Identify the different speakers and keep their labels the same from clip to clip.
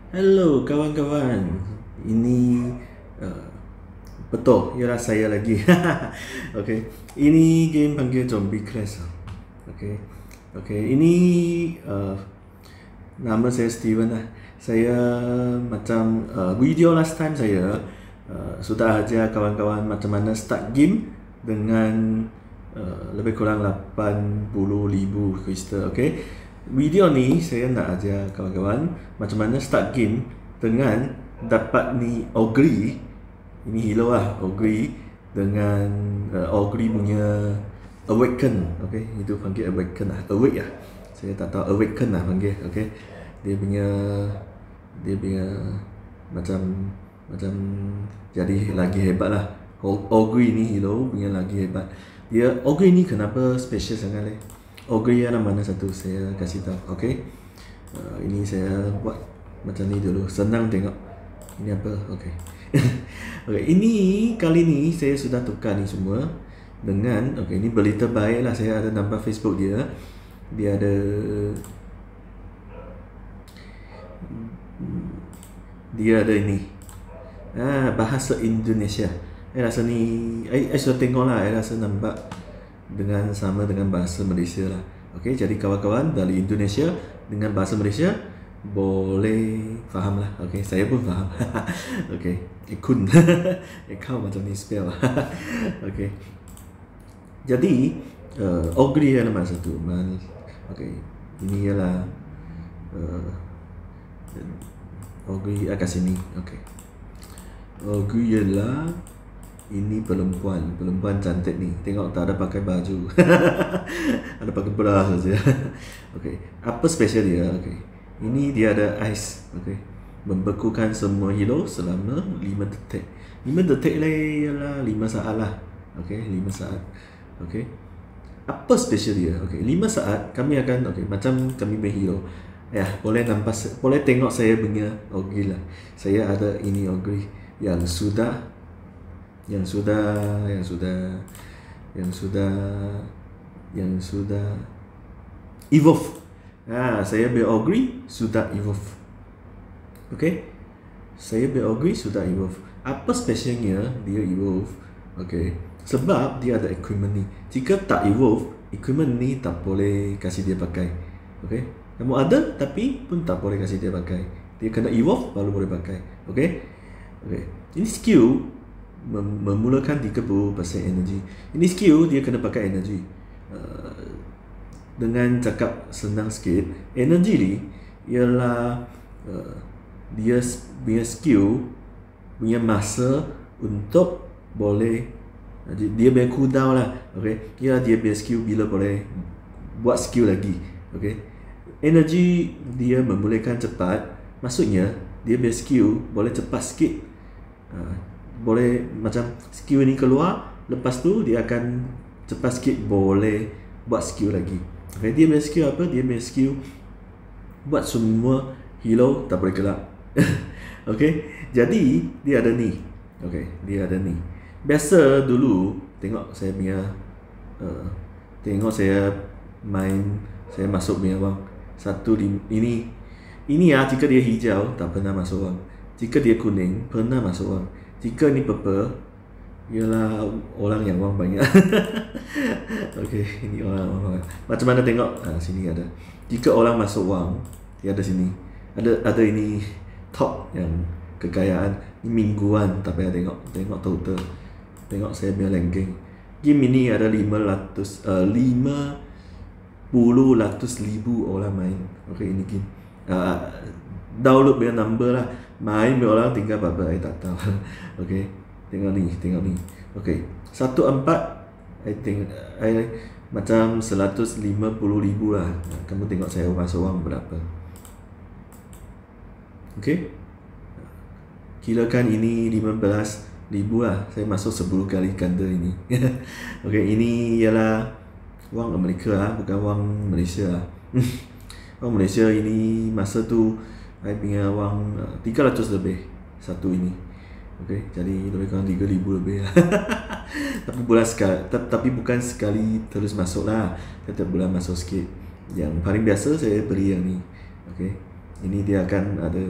Speaker 1: Halo kawan-kawan, ini uh, betul, ialah saya lagi. Okay, ini game panggil Zombie Clash. Okay, ini nama saya Steven lah. Saya macam video last time saya sudah ajar kawan-kawan macam mana start game dengan lebih kurang 80,000 kristal. Okay, video ni saya nak ajar kawan-kawan macam mana start game dengan dapat ni Ogre. Ini hero lah, Ogre dengan Ogre punya Awaken. Okay, itu panggil Awaken lah, Awake lah. Saya tak tahu Awaken lah panggil. Okay, dia punya macam macam jadi lagi hebat lah. Ogre ni hero punya lagi hebat. Dia Ogre ni kenapa special sangat leh? Ogre adalah mana satu saya kasih tahu. Okay, ini saya buat macam ni dulu, senang tengok. Ini apa? Okay. Okay, ini kali ni saya sudah tukar ni semua dengan okay, ini berita baik lah. Saya ada nampak Facebook dia. Dia ada ini bahasa Indonesia. Rasa ni sudah tengok lah. Rasa nampak dengan sama dengan bahasa Malaysia lah. Okay, jadi kawan-kawan dari Indonesia dengan bahasa Malaysia boleh faham lah. Okay, saya pun faham. Okay, ikun. Kau macam ni spell. Okay, jadi Ogre adalah masa tu. Okay, ini ialah Ogre kat sini. Okay, Ogre ialah ini perempuan cantik ni. Tengok tak ada pakai baju. Ada pakai bra saja. Okay, apa special dia? Okay, ini dia ada ice. Okay, membekukan semua hero selama 5 detik. 5 detik lah ialah 5 saat lah. Okay, 5 saat. Okay, apa special dia? Okay, 5 saat kami akan macam kami main hero. Ya, boleh nampak, boleh tengok saya punya Ogre lah. Saya ada ini Ogre yang sudah evolve. Saya Ogre sudah evolve. Okay, saya Ogre sudah evolve. Apa specialnya dia evolve? Okay, sebab dia ada equipment ni. Jika tak evolve, equipment ni tak boleh kasih dia pakai. Okay, kamu ada tapi pun tak boleh kasih dia pakai. Dia kena evolve baru boleh pakai. Okay, ini skill memulakan 30% energi. Ini skill dia kena pakai energi. Dengan cakap senang sikit, energi ni ialah dia punya skill punya masa untuk boleh dia punya cooldown lah. Okay, dia punya skill bila boleh buat skill lagi. Okay, energi dia memulihkan cepat, maksudnya dia punya skill boleh cepat sikit. Boleh macam skill ni keluar, lepas tu dia akan cepat sikit boleh buat skill lagi. Okay, dia punya skill apa? Dia punya skill buat semua hero tak boleh gelap. Okay, jadi dia ada ni. Okay, dia ada ni. Biasa dulu tengok saya punya tengok saya main, saya masuk punya wang satu ini jika dia hijau tak pernah masuk wang. Jika dia kuning pernah masuk wang. Jika ni purple ialah orang yang wang banyak. Okay, ini orang. Macam mana tengok? Sini ada. Jika orang masuk wang, dia ada sini. Ada ini top yang kekayaan. Ini mingguan tak payah tengok. Tengok total. Tengok saya punya ranking. Game ini ada 50,000 orang main. Okay, ini game. Download punya number lah. Main orang tinggal berapa saya tak tahu. Okay, tengok ni. Okay, 14 I think macam 150,000 lah. Kamu tengok saya masuk wang berapa. Okay, kirakan ini 15,000 lah. Saya masuk 10 kali ganda ini. Okay, ini ialah wang Amerika lah, bukan wang Malaysia lah. Wang Malaysia ini masa tu saya punya wang 300 lebih satu ini. Okay, jadi lebih kurang 3,000 lebih lah. Tapi bukan sekali terus masuk lah. Setiap bulan masuk sikit. Yang paling biasa saya beli yang ni. Okay, ini dia akan ada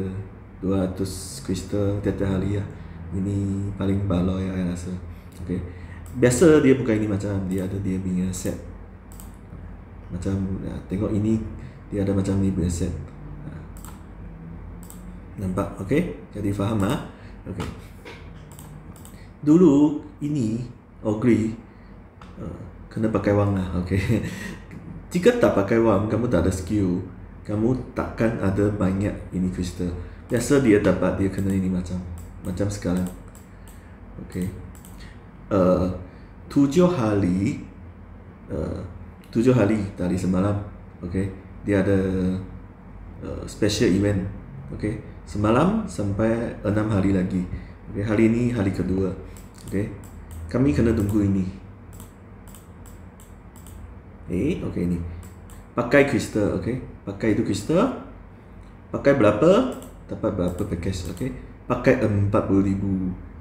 Speaker 1: 200 kristal tiap-tiap hari lah. Ini paling baloi saya rasa. Okay. Biasa dia bukan ini macam dia ada dia punya set. Macam tengok ini dia ada macam ni punya set. Nampak? Okay? Jadi faham ah? Okay. Dulu ini Ogri kena pakai wang lah. Okay. Jika tak pakai wang, kamu tak ada skill, kamu takkan ada banyak ini kristal. Biasa dia dapat dia kena ini macam sekarang. Okay. 7 hari 7 hari dari semalam. Okay. Dia ada special event. Okay. Semalam sampai 6 hari lagi. Okay. Hari ini hari kedua. Okay. Kami kena tunggu ini. Okay ni. Pakai kristal, okay. Pakai itu kristal. Pakai berapa? Dapat berapa package, okay. Pakai 40,000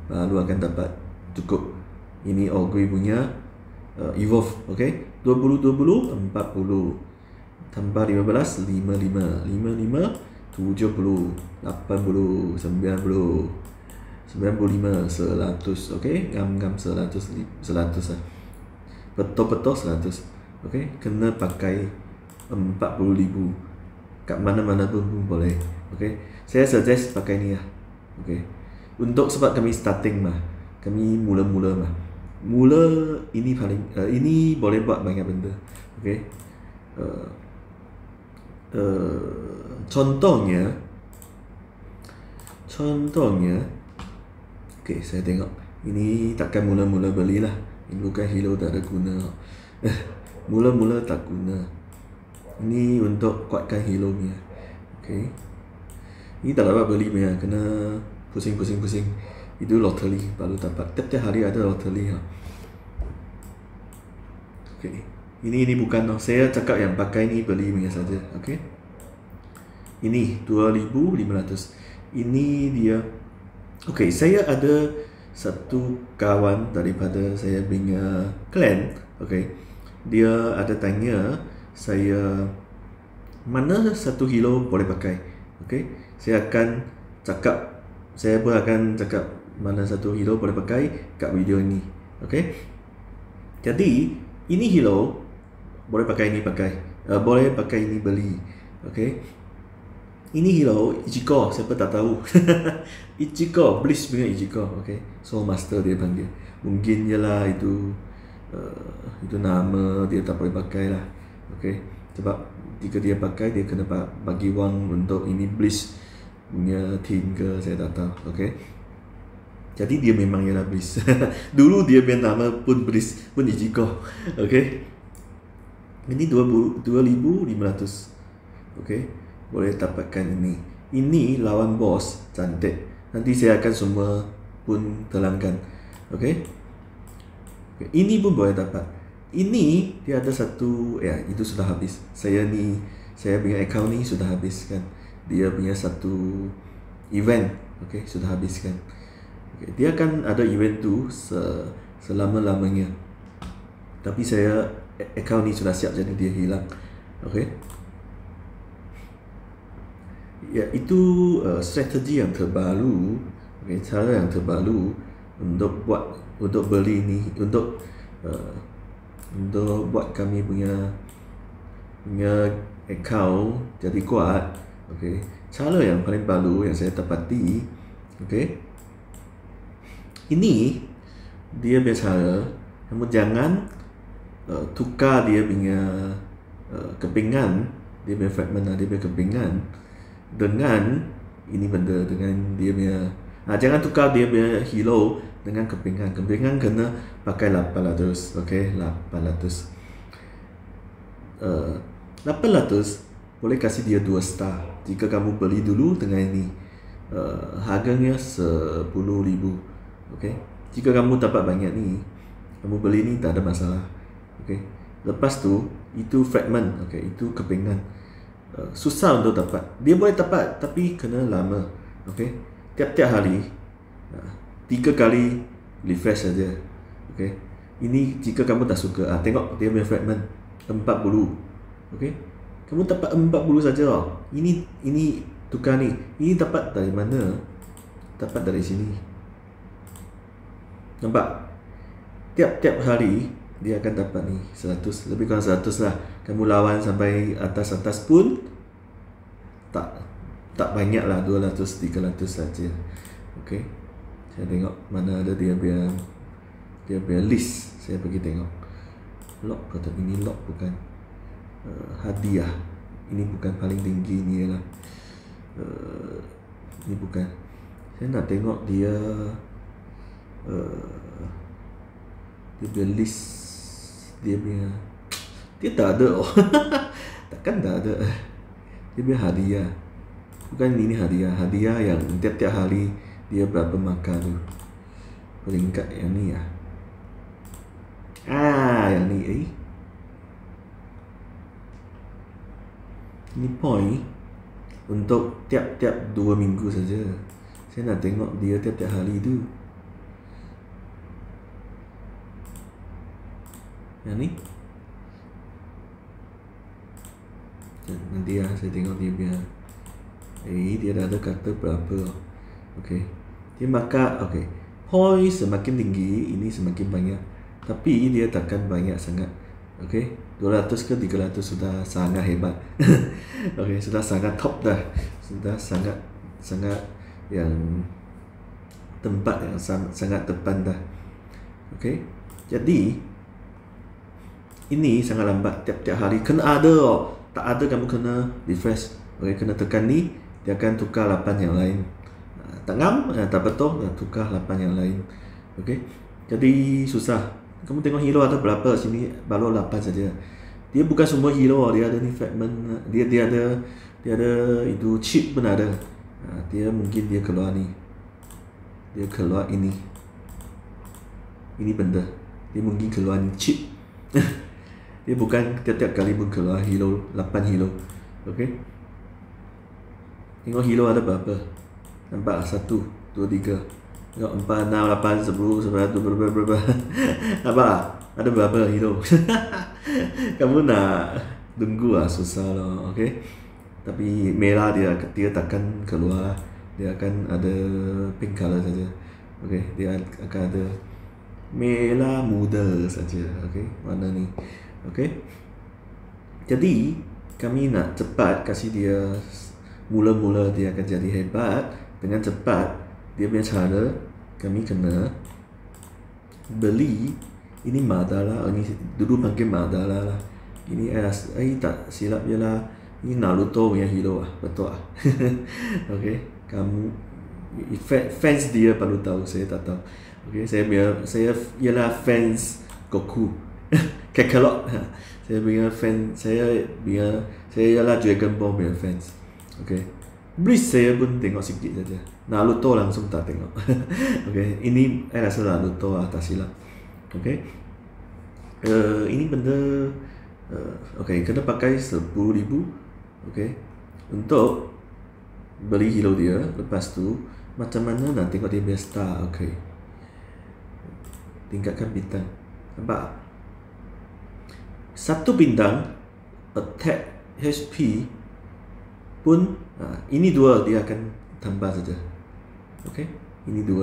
Speaker 1: baru akan dapat cukup. Ini Ogri punya Evolve, okay. 20 40 tambah 15 55 70 80 90 95 100, okay. Ngam 100 lah. Betul-betul 100. Okay. Kena pakai 40,000 kat mana-mana pun boleh. Okay. Saya suggest pakai ni lah. Okay. Untuk sebab kami starting mah, kami mula-mula mah. Mula ini paling ini boleh buat banyak benda. Okay. Contohnya okay, saya tengok ini takkan mula-mula belilah. Ini bukan hero tak ada guna. Mula-mula tak guna. Ini untuk kuatkan hero ni. Okay. Ini tak dapat beli punya, kena pusing. Itu lottery baru dapat. Tiap-tiap hari ada lottery. Okay. Ini bukan. Saya cakap yang pakai ni beli punya saja. Okay. Ini 2,500. Ini dia. Okay. Saya ada satu kawan daripada saya punya clan. Okay. Dia ada tanya saya mana satu hero boleh pakai. Okay. Saya pun akan cakap mana satu hero boleh pakai kat video ini. Okay. Jadi ini hero boleh pakai ini boleh pakai ini beli. Okay. Ini hero Ichigo, siapa tak tahu. Ichigo, Bliss punya Ichigo. Okay. Soul Master dia panggil. Mungkin jelah itu nama dia tak boleh pakai lah. Okay. Sebab jika dia pakai, dia kena bagi wang untuk ini Bliss punya team ke, saya tak tahu. Okay. Jadi dia memang ialah Bliss. Dulu dia punya nama pun Bliss, pun Ichigo. Okay. Ini 2,500. Okay. Boleh dapatkan ini. Ini lawan bos cantik. Nanti saya akan semua pun terangkan. Okay. Ini pun boleh dapat. Ini dia ada satu, itu sudah habis. Saya punya account ni sudah habis kan. Dia punya satu event, okay, sudah habis kan. Okay, dia akan ada event tu selama-lamanya. Tapi saya account ni sudah siap, jadi dia hilang. Okay. Ya, itu strategi yang terbaru, okay, cara yang terbaru untuk beli ni, untuk buat kami punya account jadi kuat. Okay. Cara yang paling baru yang saya dapati, okay, ini dia punya cara. Kamu jangan tukar dia punya kepingan, dia punya fragment, dia punya kepingan dengan ini benda, dengan dia punya jangan tukar dia punya hero dengan kepingan. Kepingan kena pakai 800. Okay, 800 boleh kasih dia 2 star jika kamu beli dulu dengan ini. Harganya 10,000. Okay. Jika kamu dapat banyak ni, kamu beli ni tak ada masalah. Okay. Lepas tu itu fragment, okay, itu kepingan. Susah untuk dapat. Dia boleh dapat tapi kena lama. Okay. Tiap-tiap hari 3 kali refresh saja. Okay. Ini jika kamu tak suka, tengok dia punya fragment 40. Okay. Kamu dapat 40 saja. Ini tukar ni. Ini dapat dari mana? Dapat dari sini. Nampak? Tiap-tiap hari dia akan dapat ni 100, lebih kurang 100 lah. Kamu lawan sampai atas-atas pun tak banyak lah, 200 300 saja. Okey. Saya tengok mana ada dia punya list. Saya pergi tengok. Lock atau ini lock bukan. Hadiah. Ini bukan paling tinggi ni lah. Ini bukan. Saya nak tengok dia punya list, dia tak ada. Takkan tak ada. Dia punya hadiah. Bukan ini hadiah. Hadiah yang tiap-tiap hari dia berapa markah tu. Peringkat yang ni lah. Yang ni Ini point untuk tiap-tiap 2 minggu saja. Saya nak tengok dia tiap-tiap hari tu. Yang ni nanti saya tengok dia punya. Dia dah ada kata berapa. Okey. Dia markah, okey. Point semakin tinggi, ini semakin banyak. Tapi dia takkan banyak sangat. Okey. 200 ke 300 sudah sangat hebat. Okey, sudah sangat top dah. Sudah sangat yang tempat yang sangat depan dah. Okey. Jadi ini sangat lambat, tiap-tiap hari kena ada. Tak ada kamu kena refresh. Okey, kena tekan ni, dia akan tukar 8 yang lain. Tak ngam, tak betul, tukar 8 yang lain. Okey. Jadi susah. Kamu tengok hero ada berapa sini, baru 8 saja. Dia bukan semua hero, dia ada ni fragment, dia ada itu chip pun ada. Dia mungkin dia keluar ni. Dia keluar ini. Ini benda. Dia mungkin keluar ni chip. Dia bukan tiap-tiap kali pun keluar hero 8 hero. Okey. Tengok hero ada berapa. Nampak 1 2 3. Tengok 4 6 8 10 11 berapa. Nampak? Ada berapa hero. Kamu nak tunggu susah lah. Okey. Tapi merah dia takkan keluar. Dia akan ada pink color saja. Okey, dia akan ada merah muda saja. Okey, warna ni. Okey. Jadi kami nak cepat kasih dia mula-mula dia akan jadi hebat dengan cepat. Dia punya cara kami kena beli ini Madara. Ini dulu panggil Madara lah. Ini tak silap je lah. Ini Naruto punya hero lah. Betul lah. Okey, kamu fans dia perlu tahu, saya tak tahu. Okey, saya ialah fans Goku. Kakarot. Saya ialah Dragon Ball punya fans. Okey. Bleach saya pun tengok sikit saja. Naruto langsung tak tengok. Okey, ini saya rasa Naruto lah, tak silap. Okey. Ini benda okey, kena pakai 10,000. Okey. Untuk beli hero dia, lepas tu macam mana nak tengok dia punya star. Okey. Tingkatkan bintang. Nampak? Satu bintang attack HP pun ini 2 dia akan tambah saja. Okey, ini 2.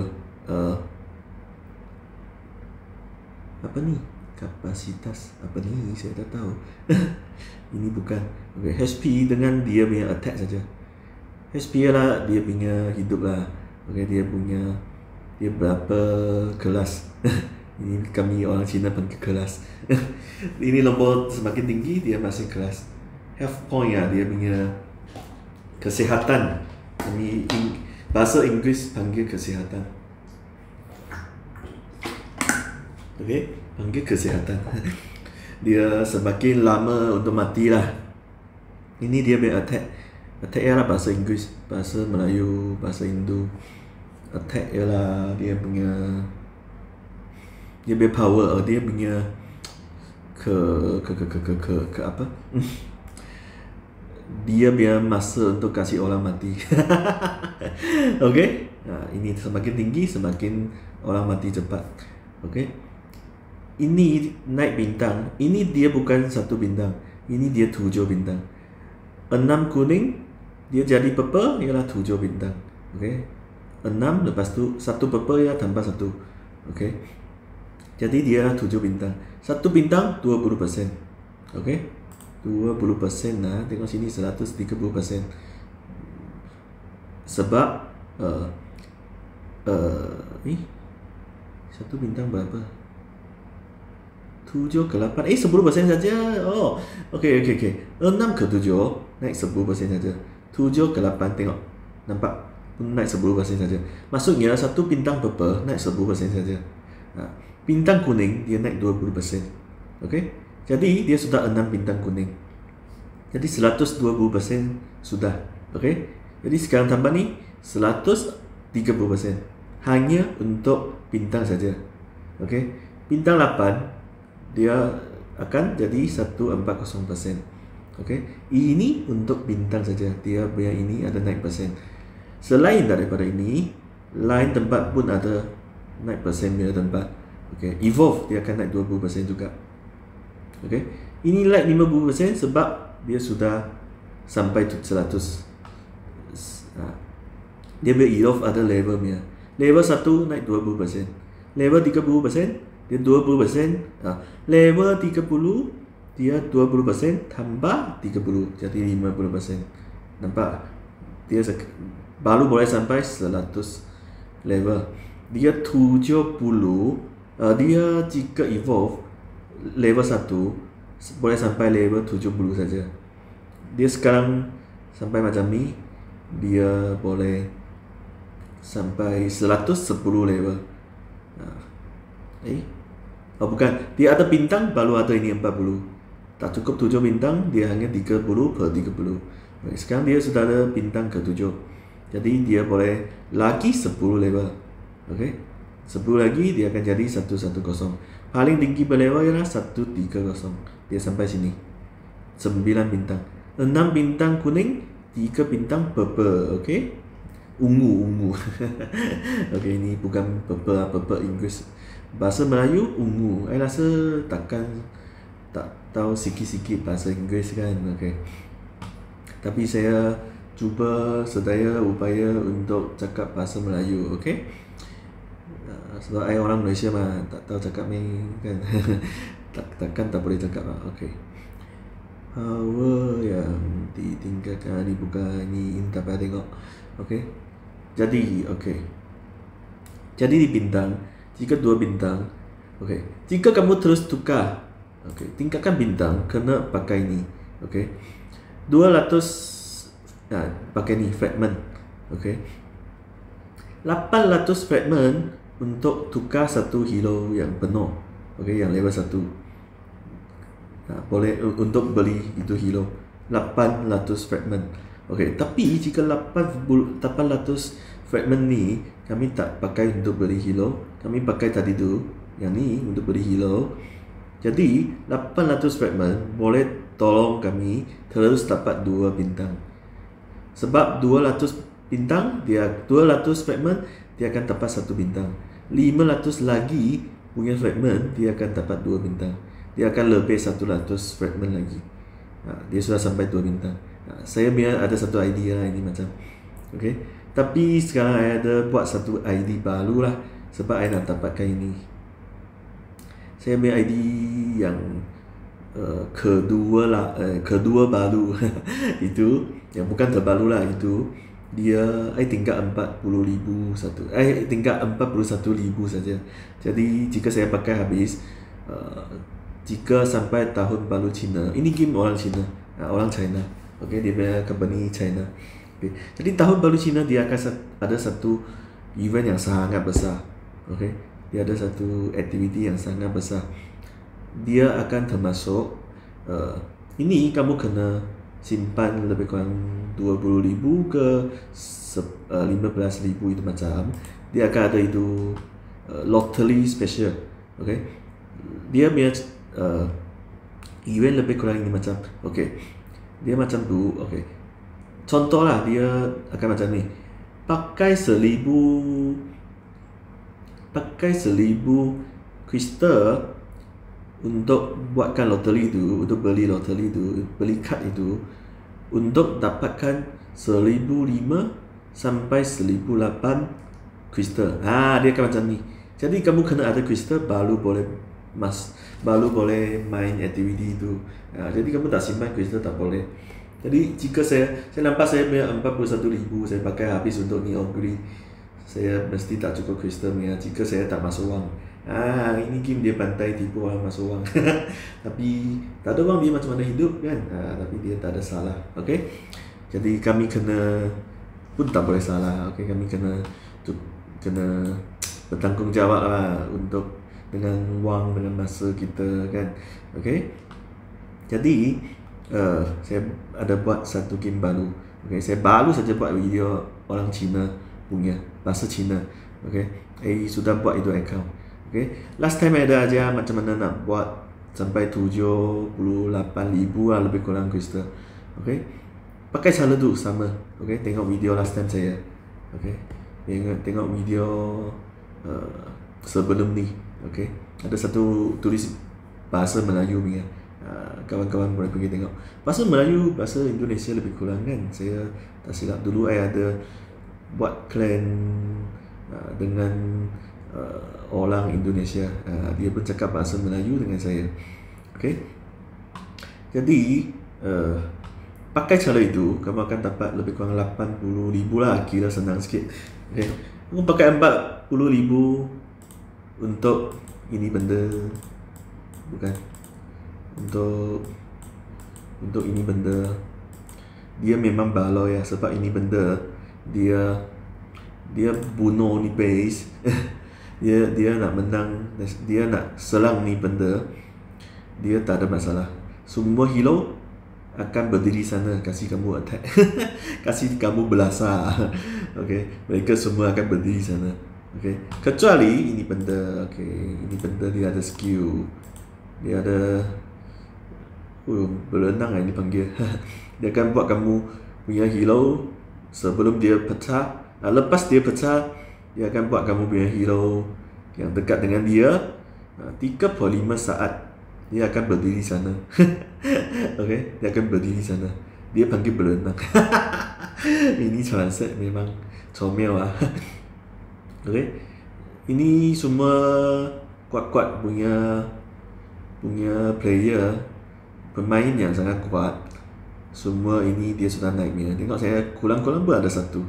Speaker 1: Apa ni? Kapasitas apa ni? Saya tak tahu. Ini bukan. Okey, HP dengan dia punya attack saja. HP lah dia punya hidup lah. Okey, dia berapa kelas. Ini kami orang Cina panggil kelas. Ini nombor semakin tinggi dia masih kelas. Health point ya, dia punya kesihatan. Kami bahasa Inggeris panggil kesihatan. Okey, panggil kesihatan. Dia semakin lama untuk mati lah. Ini dia punya attack. Attack ialah bahasa Inggeris, bahasa Melayu, bahasa Hindu. Attack ialah dia punya power, dia punya ke apa? Dia punya masa untuk kasih orang mati. Okey. Ini semakin tinggi semakin orang mati cepat. Okey. Ini naik bintang. Ini dia bukan 1 bintang. Ini dia 7 bintang. 6 kuning, dia jadi purple ialah 7 bintang. Okey. 6 lepas tu 1 purple ya tambah 1. Okey. Jadi dia 7 bintang. 1 bintang 20%. Okey. 20% lah. Tengok sini 130%. Sebab 1 bintang berapa? 7 ke 8, 10% saja. Oh, okey. 6 ke 7 naik 10% saja. 7 ke 8 tengok. Nampak? Naik 10% saja. Maksudnya 1 bintang purple naik 10% saja. Bintang kuning dia naik 20%. Okey? Jadi dia sudah 6 bintang kuning. Jadi 120% sudah. Okey? Jadi sekarang tambah ni 130%. Hanya untuk bintang saja. Okey? Bintang 8 dia akan jadi 140%. Okey? Ini untuk bintang saja. Dia punya ini ada naik persen. Selain daripada ini, lain tempat pun ada naik persen punya tempat. Okey, Evolve dia akan naik 20% juga. Okey. Ini naik 50% sebab dia sudah sampai 100. Dia punya Evolve ada level punya. Level 1 naik 20%. Level 30% dia 20%. Level 30 dia 20% tambah 30 jadi 50%. Nampak? Dia baru boleh sampai 100 level. Dia 70 dia jika evolve level 1 boleh sampai level 70 saja. Dia sekarang sampai macam ni, dia boleh sampai 110 level. Oh bukan, dia ada bintang baru ada ini 40. Tak cukup 7 bintang, dia hanya 30/30. Sekarang dia sudah ada bintang ke-7. Jadi dia boleh lagi 10 level. Okey. 10 lagi dia akan jadi 110. Paling tinggi berlevel ialah 130. Dia sampai sini. 9 bintang. 6 bintang kuning, 3 bintang purple. Okey. Ungu. Okey, ini bukan purple Inggeris. Bahasa Melayu ungu. Saya rasa takkan tak tahu sikit-sikit bahasa Inggeris kan. Okey. Tapi saya cuba sedaya upaya untuk cakap bahasa Melayu, okey? Sebab saya orang Malaysia mah tak tahu cakap ni kan. Takkan tak boleh cakap lah, okey. Hawa yang ditinggalkan dibuka ni dapat tengok. Okey. Jadi, okey. Jadi di bintang, jika 2 bintang, okey. Jika kamu terus tukar, okey, tingkatkan bintang kena pakai ni, okey. 200 pakai ni fragment. Okey. 800 fragment untuk tukar 1 hero yang penuh. Okey, yang level 1. Boleh untuk beli itu hero 800 fragment. Okey, tapi jika 800 fragment ni kami tak pakai untuk beli hero, kami pakai tadi tu yang ni untuk beli hero. Jadi 800 fragment boleh tolong kami terus dapat 2 bintang. Sebab 200 bintang dia 200 fragment dia akan dapat 1 bintang. 500 lagi punya fragment dia akan dapat 2 bintang. Dia akan lebih 100 fragment lagi. Dia sudah sampai 2 bintang. Saya biar ada satu idea ini macam. Okey. Tapi sekarang saya ada buat satu ID baru lah sebab saya nak dapatkan ini. Saya punya ID yang kedua lah, kedua baru itu yang bukan terbaru lah itu dia tingkat 40,000 satu, tingkat 41,000 saja. Jadi jika saya pakai habis, jika sampai tahun baru Cina, ini game orang Cina, orang China, okey, dia punya company China. Okay. Jadi tahun baru Cina dia akan ada satu event yang sangat besar, okey. Dia ada satu aktiviti yang sangat besar. Dia akan termasuk ini kamu kena simpan lebih kurang 20,000 ke 15,000 itu macam. Dia akan ada itu lottery special. Okey. Dia punya event lebih kurang ini macam. Okey. Dia macam tu, okey. Contohlah dia akan macam ni. Pakai 1,000 kristal untuk buatkan loteri itu, untuk beli loteri itu, beli kad itu untuk dapatkan 1005 sampai 1008 kristal. Dia akan macam ni. Jadi kamu kena ada kristal baru boleh main aktiviti itu. Jadi kamu tak simpan kristal tak boleh. Jadi jika saya nampak saya punya 41,000 saya pakai habis untuk ni Ogre, saya mesti tak cukup kristal punya jika saya tak masuk wang. Ini game dia pandai tipu orang masuk wang. Tapi tak ada wang dia macam mana hidup kan. Tapi dia tak ada salah. Okay. Jadi kami kena pun tak boleh salah. Okay, kami kena bertanggungjawab lah untuk dengan wang, dengan masa kita kan. Okay. Jadi saya ada buat satu game baru. Okay, saya baru saja buat video orang Cina punya bahasa Cina. Okay, sudah buat itu account. Okay, last time ada aja macam mana nak buat sampai 78,000 lah lebih kurang kristal. Okay, pakai cara tu sama. Okay, tengok video last time saya. Okay, tengok video sebelum ni. Okay, ada satu tulis bahasa Melayu punya. Kawan-kawan boleh pergi tengok. Bahasa Melayu, bahasa Indonesia lebih kurang kan. Saya tak silap dulu ada buat clan dengan orang Indonesia. Dia pun cakap bahasa Melayu dengan saya. Okay. Jadi pakai cara itu kamu akan dapat lebih kurang 80,000 lah. Kira senang sikit. Okay. Kamu pakai 40,000 untuk ini benda, bukan untuk ini benda. Dia memang balau ya, sebab ini benda dia bunuh ni base. dia nak menang, dia nak serang ni benda, dia tak ada masalah. Semua hero akan berdiri sana kasih kamu attack. Kasih kamu belasah. Okay, mereka semua akan berdiri sana. Okay, kecuali ini benda. Okay, ini benda dia ada skill, dia ada berenang ini panggil. Dia akan buat kamu punya hero sebelum dia pecah. Lepas dia pecah, dia akan buat kamu punya hero yang dekat dengan dia 35 saat. Dia akan berdiri sana. Okay, dia akan berdiri sana. Dia panggil berenang. Ini translate memang comel lah. Okay, ini semua kuat-kuat punya player, pemain yang sangat kuat. Semua ini dia sudah naiknya. Tengok saya kurang-kurang pun ada satu.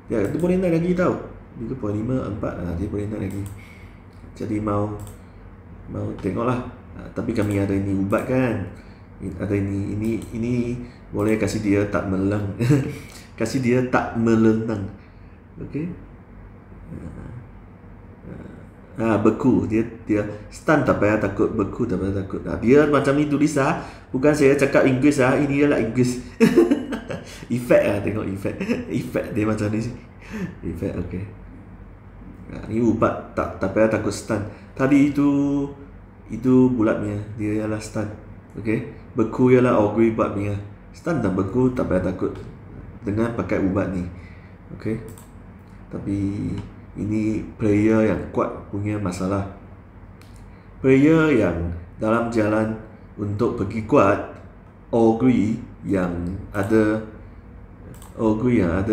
Speaker 1: Dia boleh naik lagi tau. 3.5, 4 dia boleh naik lagi. Jadi mau tengoklah. Tapi kami ada ini ubat kan. Ada ini boleh kasih dia tak meleng. Kasih dia tak melenang. Okey. Beku, dia stun tak payah takut, beku tak payah takut. Dia macam ni tulis bukan saya cakap Inggeris ini ialah Inggeris. Efek tengok efek dia macam ni. Efek. Okey. Ni ubat tak payah takut stun. Tadi itu bulatnya, dia ialah stun. Okey. Beku ialah Ogre buat punya. Stun dan beku tak payah takut dengan pakai ubat ni. Okey. Tapi ini player yang kuat punya masalah. Player yang dalam jalan untuk pergi kuat, Ogre yang ada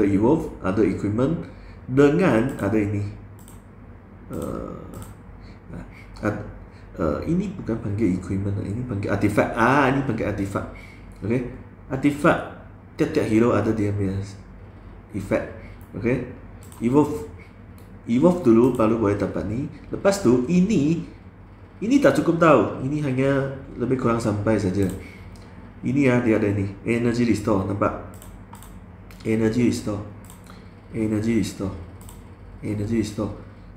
Speaker 1: evolve, ada equipment dengan ada ini. Ini bukan panggil equipment, ini panggil artifact. Ini panggil artifact. Okay, artifact tiap-tiap hero ada dia punya effect. Okay, evolve dulu baru boleh dapat ni. Lepas tu ini tak cukup tahu. Ini hanya lebih kurang sampai saja. Ini dia ada ni energy restore, nampak? Energy restore.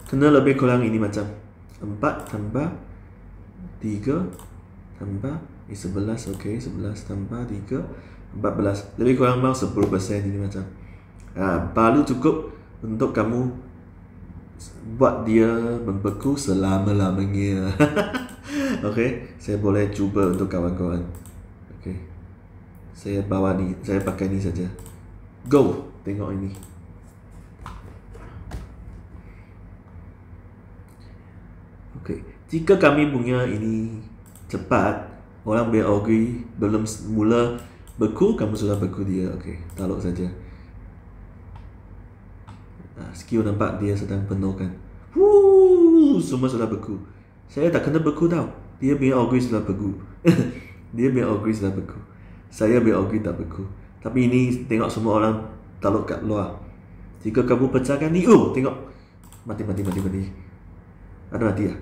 Speaker 1: Kena lebih kurang ini macam 4 tambah 3 tambah 11. Okay, 11 tambah 3 14. Lebih kurang mau 10% ini macam. Baru cukup untuk kamu buat dia membeku selama-lamanya. Okay, saya boleh cuba untuk kawan-kawan. Okay, saya bawa ni, saya pakai ni saja. Go, tengok ini. Okay, jika kami punya ini cepat, orang Ogre belum mula Beku, kamu sudah beku dia. Okey, taruh saja. Skill nampak dia sedang penuhkan. Semua sudah beku. Saya tak kena beku tau. Dia punya augury sudah beku. Dia punya augury sudah beku. Saya punya augury tak beku. Tapi ini tengok semua orang taruh kat luar. Jika kamu pecahkan ni, tengok. Mati. Ada mati lah.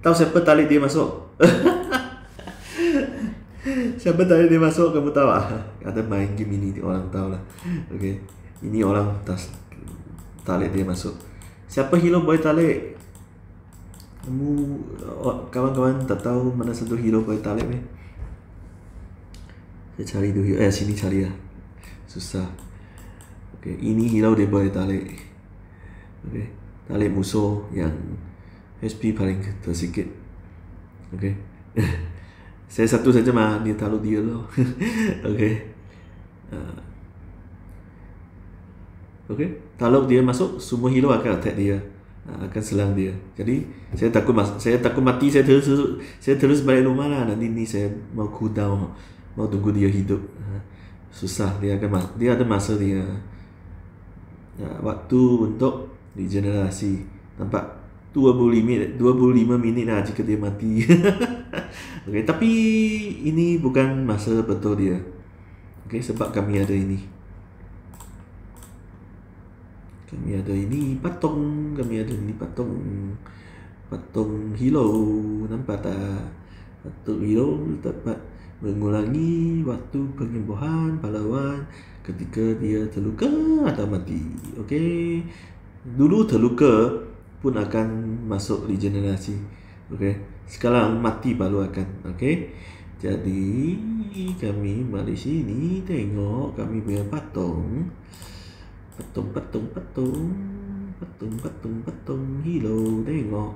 Speaker 1: Tahu siapa tarik dia masuk? Siapa tarik dia masuk, kamu tahu ah? Ada main game ini, orang tahu lah. Okay. Ini orang tarik dia masuk. Siapa hero boleh tarik? Kamu kawan-kawan tak tahu mana satu hero boleh tarik ni? Saya cari dulu. Sini cari lah. Susah. Okay. Ini hero dia boleh tarik. Okay. Tarik musuh yang HP paling tersikit. Okay. Saya satu saja mah, dia taruh dia loh. Okay. Okay. Kalau dia masuk, semua hero akan attack dia, akan serang dia. Jadi saya takut mati, saya terus balik rumah lah. Nanti ni saya mau cooldown, mau tunggu dia hidup. Susah, dia ada masa dia. Waktu untuk regenerasi. Nampak 25 minit lah jika dia mati. Okay, tapi ini bukan masa betul dia. Okay, sebab kami ada ini. Patung. Patung hero. Nampak tak? Patung hero dapat mengulangi waktu penyembuhan pahlawan ketika dia terluka atau mati. Okay. Dulu terluka pun akan masuk regenerasi. Okay. Sekarang mati baru akan. Okay. Jadi kami mari sini tengok kami punya patung hero. Tengok.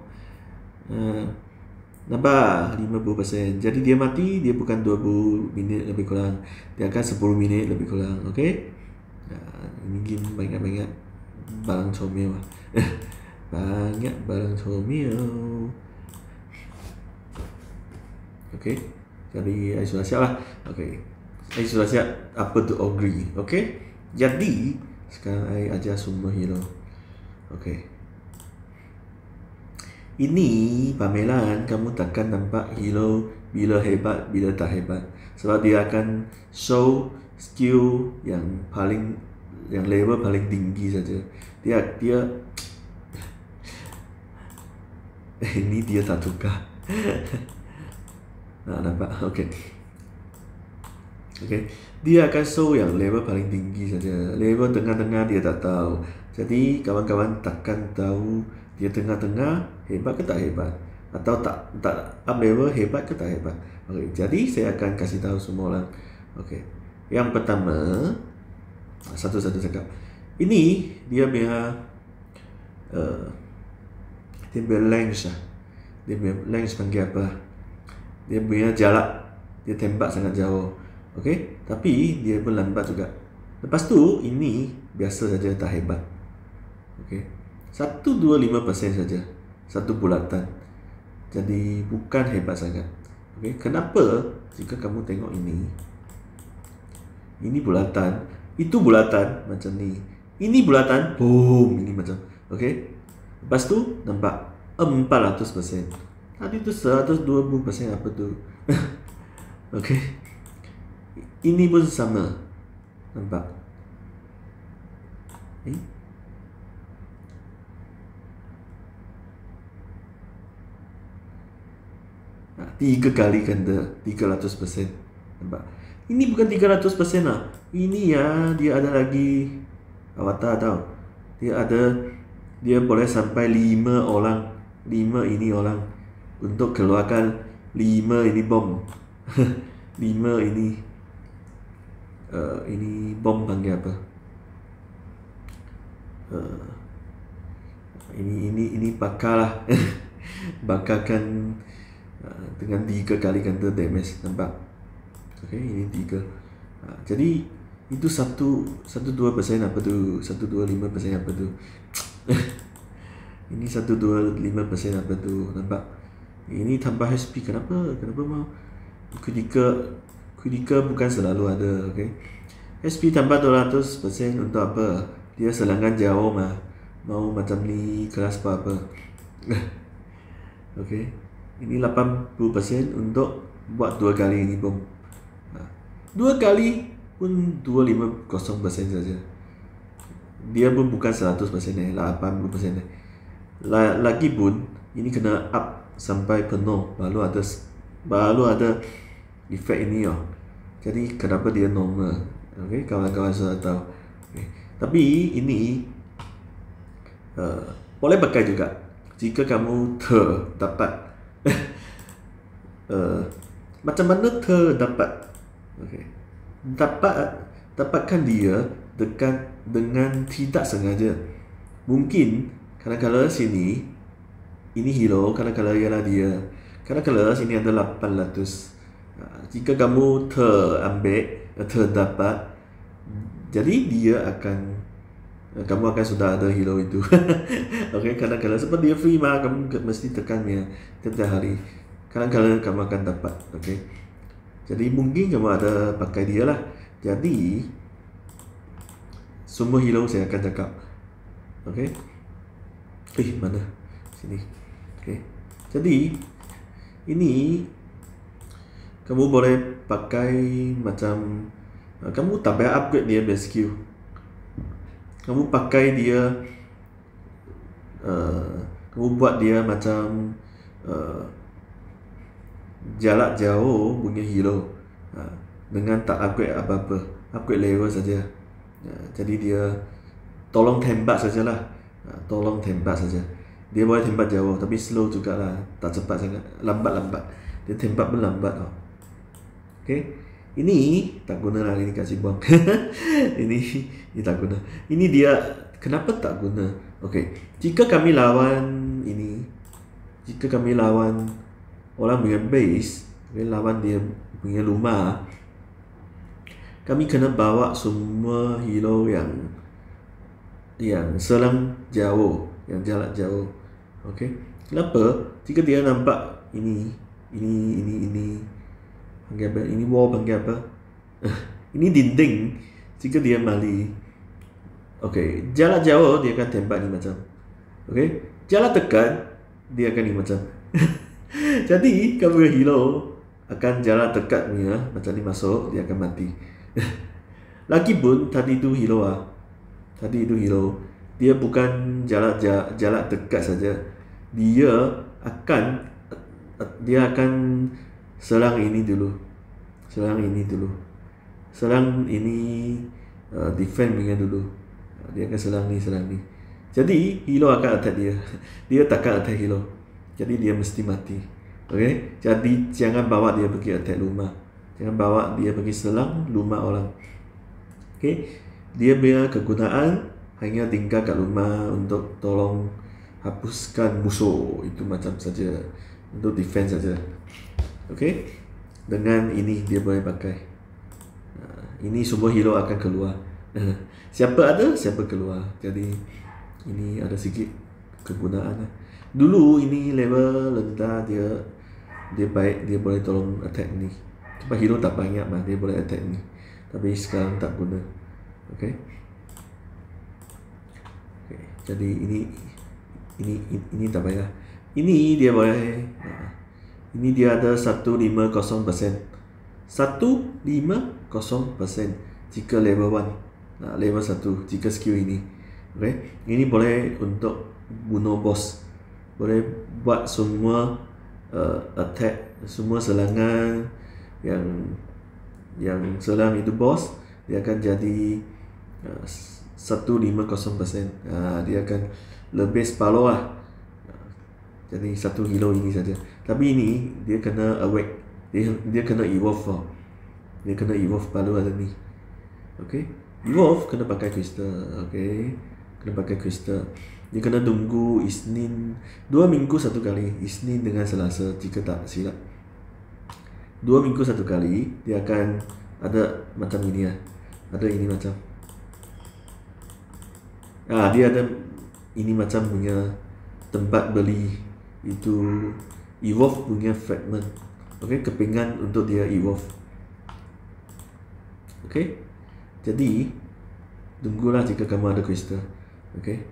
Speaker 1: Nampak 50%. Jadi dia mati, dia bukan 20 minit lebih kurang, dia akan 10 minit lebih kurang. Okay. Ini game banyak-banyak barang comel. Banyak barang comel. Okay. Jadi saya sudah siap lah. Okay. Saya sudah siap apa tu augury. Okay. Jadi sekarang saya ajar semua hero. Okay. Ini pameran, kamu takkan nampak hero bila hebat, bila tak hebat. Sebab dia akan show skill yang level paling tinggi saja. Dia ini dia tak tukar. Nampak? Okay. Dia akan show yang level paling tinggi saja. Level tengah-tengah dia tak tahu. Jadi kawan-kawan takkan tahu dia tengah-tengah hebat ke tak hebat, atau tak up level hebat ke tak hebat. Okay. Jadi saya akan kasih tahu semua orang. Okay. Yang pertama, satu-satu cakap. Ini dia punya length lah. Dia punya length panggil apa? Dia punya jarak. Dia tembak sangat jauh. Okay. Tapi dia pun lambat juga. Lepas tu ini biasa saja, tak hebat. Okay. 1-2-5% saja. Satu bulatan. Jadi bukan hebat sangat. Okay. Kenapa? Jika kamu tengok ini bulatan, itu bulatan macam ni. Ini bulatan, boom, ini macam. Okay. Lepas tu nampak 400%. Tadi tu 120% apa tu? Okay. Ini pun sama. Nampak? 3 kali ganda, 300%. Nampak? Ini bukan 300% lah. Ini ya, dia ada lagi avatar tau. Dia boleh sampai 5 orang. 5 ini orang. Untuk keluarkan 5 ini bom. 5 ini bom panggil apa? Ini bakar lah. Bakarkan dengan 3 kali ganda damage. Nampak? Okay, ini 3. Jadi itu 1-2% apa tu? 1-2-5% apa tu? Ini 1-2-5% apa tu? Nampak? Ini tambah HP. Kenapa mau? Ketika critical bukan selalu ada. Okay, SP tambah 200% untuk apa? Dia serangan jauh mah, mau macam ni keras apa. Okay, ini 80% untuk buat 2 kali ini bom. 2 kali pun 250% saja. Dia pun bukan 100% 80% lagi pun ini kena up sampai penuh baru ada efek ini oh. Jadi kenapa dia normal? Okay, kawan-kawan sudah tahu. Okay. Tapi ini boleh pakai juga jika kamu terdapat macam mana terdapat. Okay. Dapatkan dia dengan tidak sengaja. Mungkin kadang-kadang sini ini hero, kadang-kadang ialah dia, kadang-kadang sini ada 800. Jika kamu terdapat, jadi dia akan kamu akan sudah ada hero itu. Okay, kadang-kadang sebab dia free mah, kamu mesti tekan dia setiap hari. Kadang-kadang kamu akan dapat. Okay, jadi mungkin kamu ada pakai dia lah. Jadi semua hero saya akan cakap. Okay, mana sini. Okay, jadi ini kamu boleh pakai macam kamu tak payah upgrade dia base skill. Kamu pakai dia kamu buat dia macam jarak jauh punya hero dengan tak upgrade apa-apa, upgrade level saja. Jadi dia tolong tembak sajalah. Tolong tembak saja. Dia boleh tembak jauh tapi slow jugalah, tak cepat sangat, lambat-lambat. Dia tembak pun lambat oh. Okay, ini tak guna lah, ini kasih buang. ini tak guna. Ini dia kenapa tak guna? Okay, jika kami lawan ini, jika kami lawan orang punya base, lawan dia punya rumah, kami kena bawa semua hero yang serang jauh, yang jarak jauh. Okay, kenapa? Jika dia nampak ini panggil apa? Ini wall panggil apa? Ini dinding. Jika dia mali, okay, jarak jauh dia akan tembak ni macam. Okay, jarak dekat dia akan ni macam. Jadi kamu hero akan jarak dekat punya macam ni masuk, dia akan mati. Lagipun tadi itu hero tadi itu hero, dia bukan jarak dekat saja. Dia akan serang ini dulu. Serang ini defend punya dulu. Dia akan serang ni. Jadi hero akan attack dia. Dia takkan attack hero. Jadi dia mesti mati. Okay? Jadi jangan bawa dia pergi attack rumah. Jangan bawa dia pergi serang rumah orang. Okay? Dia punya kegunaan hanya tinggal kat rumah untuk tolong hapuskan musuh. Itu macam saja. Untuk defense saja. Okay? Dengan ini dia boleh pakai. Ini semua hero akan keluar. Siapa ada, siapa keluar. Jadi ini ada sikit kegunaan. Dulu ini level rendah, dia baik, dia boleh tolong attack ni. Sebab hero tak banyak mah, dia boleh attack ni. Tapi sekarang tak guna. Okay? Okay. Jadi ini tak payah. Ini dia boleh. Ini dia ada 150%. 150% jika level 1. Level 1 jika skill ini. Okay? Ini boleh untuk bunuh boss. Boleh buat semua attack, semua serangan yang serang itu boss, dia akan jadi 150%. Dia akan lebih separuh lah. Jadi satu hero ini saja. Tapi ini dia kena awake. Dia kena evolve. Dia kena evolve baru ada ni. Okay, evolve kena pakai crystal. Okay, kena pakai crystal. Dia kena tunggu Isnin 2 minggu satu kali. Isnin dengan Selasa jika tak silap. 2 minggu satu kali dia akan ada macam ini lah. Ada ini macam. Dia ada ini macam punya tempat beli itu evolve punya fragment. Okay, kepingan untuk dia evolve. Okay. Jadi tunggulah jika kamu ada crystal. Okay.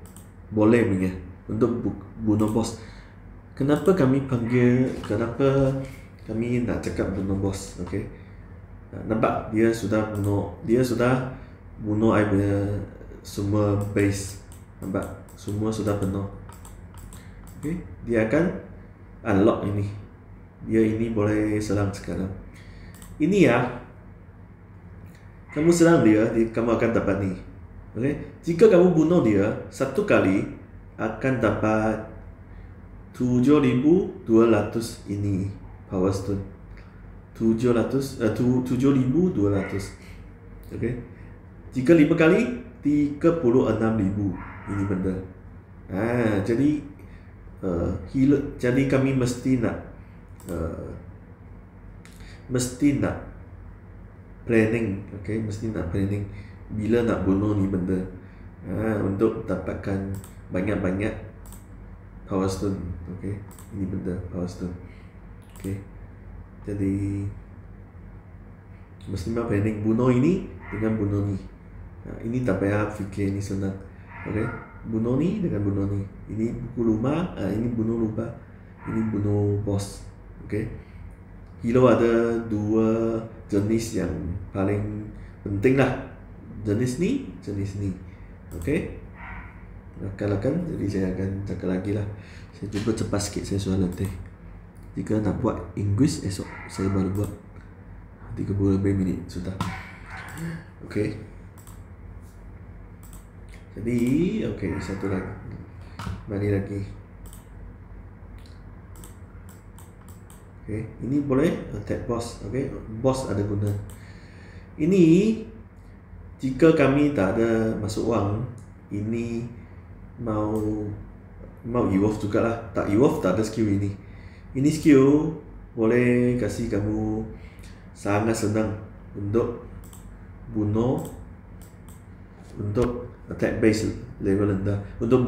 Speaker 1: Boleh punya untuk bunuh boss. Kenapa kami nak cakap bunuh boss? Okay. Nampak dia sudah bunuh I punya semua base. Nampak semua sudah penuh. Okay. Dia akan unlock ini. Dia ini boleh serang sekarang. Ini ya, kamu serang dia, kamu akan dapat ni. Okay? Jika kamu bunuh dia satu kali, akan dapat 7.200 ini power stone. 7.200. Okay? Jika 5 kali, 36.000 ini benda. Jadi jadi kami mesti nak planning, okay? Mesti nak planning bila nak bunuh ni benda, untuk dapatkan banyak-banyak power stone, okay? Ini benda power stone, okay? Jadi mesti nak planning bunuh ini dengan bunuh ni. Ini tak payah fikir, ini senang, okay? Bunuh ni dengan bunuh ni. Ini pukul rumah, ini bunuh rumah, ini bunuh boss, okay? Hero ada dua jenis yang paling penting lah. Jenis ni. Okay. Akan jadi saya akan cakap lagi lah. Saya cuba cepat sikit, saya soal letih. Jika nak buat English esok, saya baru buat 30 lebih minit sudah. Okay. Jadi, okay, satu lagi. Mari lagi. Okay, ini boleh attack boss. Okay, boss ada guna. Ini jika kami tak ada masuk wang, ini mau evolve juga lah. Tak evolve tak ada skill ini. Ini skill boleh kasih kamu sangat senang untuk bunuh, untuk attack base level rendah, untuk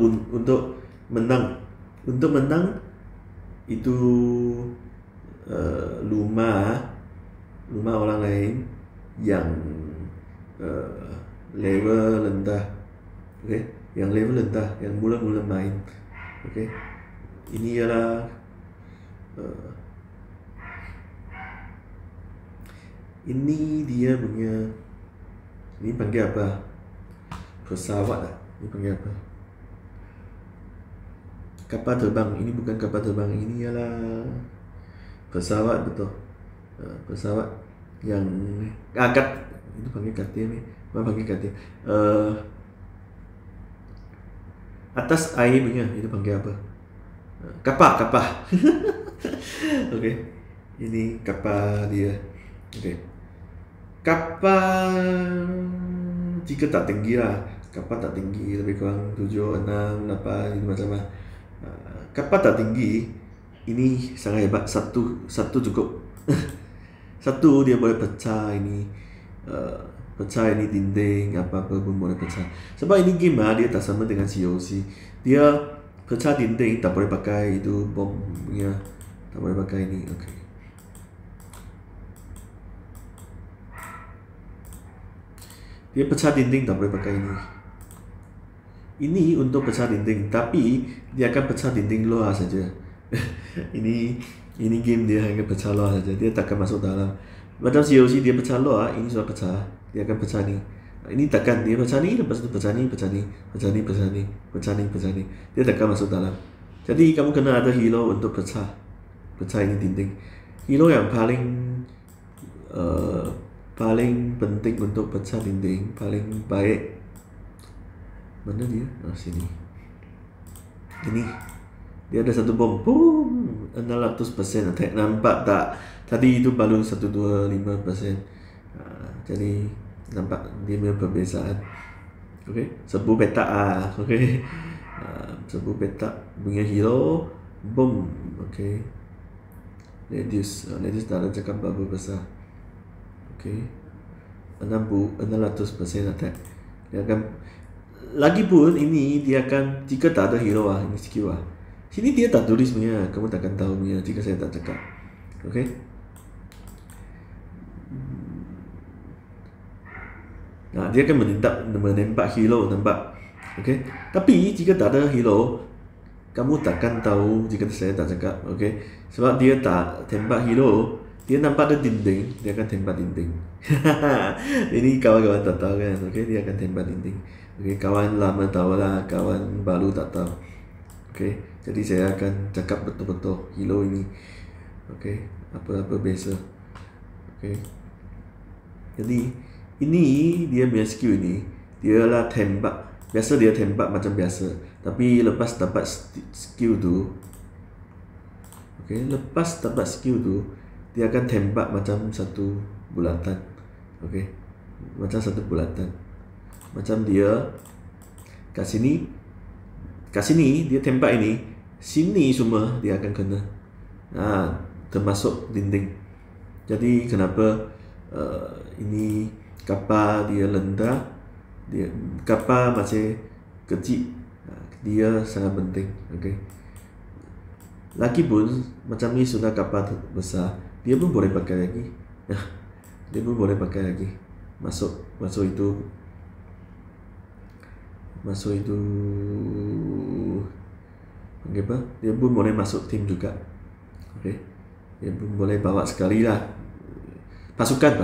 Speaker 1: menang. Untuk menang itu rumah orang lain yang level rendah, okay? Yang level rendah, yang mula-mula main, okay? Ini ialah ini dia punya, ini panggil apa? Pesawat lah. Ini panggil apa? Kapal terbang. Ini bukan kapal terbang, ini ialah pesawat, betul. Pesawat yang itu panggil katil ni. Bukan panggil katil. Atas air punya, itu panggil apa? Kapal. Okay. Ini kapal dia. Okay. Kapal jika tak tinggi lah. Kapal tak tinggi, lebih kurang 7, 6, 8 itu macam mana. Kapal tak tinggi, ini sangat hebat. Satu cukup. Satu dia boleh pecah ini, pecah ini dinding, apa-apa pun boleh pecah. Sebab ini game dia tak sama dengan COC. Dia pecah dinding tak boleh pakai itu bom punya, tak boleh pakai ini. Okay. Dia pecah dinding tak boleh pakai ini. Ini untuk pecah dinding, tapi dia akan pecah dinding luar saja. ini game dia hanya pecah luar saja, dia takkan masuk dalam. Macam COC dia pecah luar, ini sudah pecah, dia akan pecah ni. Ini takkan dia pecah ni, lepas tu pecah ni. Dia takkan masuk dalam. Jadi kamu kena ada hero untuk pecah ini dinding. Hero yang paling penting untuk pecah dinding, paling baik. Mana dia? Sini. Ini. Dia ada satu bom. Boom! 600% attack. Nampak tak? Tadi itu baru 125%. Jadi nampak dia punya perbezaan. Okay? Sebu petak okay? Sebu petak punya hero. Boom. Okay. Reduce tak ada cakap berapa besar. Okay. 600% attack. Dia akan, lagipun ini dia akan, jika tak ada hero ini skill sini dia tak tulis punya, kamu takkan tahu punya jika saya tak cakap. Okay. Nah, dia akan menembak hero, nampak. Okey. Tapi jika tak ada hero, kamu takkan tahu jika saya tak cakap. Okey. Sebab dia tak tembak hero, dia nampak ada dinding, dia akan tembak dinding. Ini kawan-kawan tak tahu kan. Okey, dia akan tembak dinding. Okey, kawan lama tahu lah, kawan baru tak tahu. Okey, jadi saya akan cakap betul-betul hero ini. Okey, apa-apa biasa. Okey. Jadi ini dia punya skill ni, dia lah tembak. Biasa dia tembak macam biasa, tapi lepas dapat skill tu, okey, lepas dapat skill tu, dia akan tembak macam satu bulatan. Okey, macam satu bulatan. Macam dia kat sini dia tembak ini, sini semua dia akan kena. Termasuk dinding. Jadi kenapa ini kapal dia rendah, dia kapal masih kecil, dia sangat penting. Okey. Lagipun macam ni sudah kapal besar, dia pun boleh pakai lagi. Dia pun boleh pakai lagi. Masuk itu panggil apa? Dia pun boleh masuk tim juga. Okey. Dia pun boleh bawa sekali lah. Pasukan.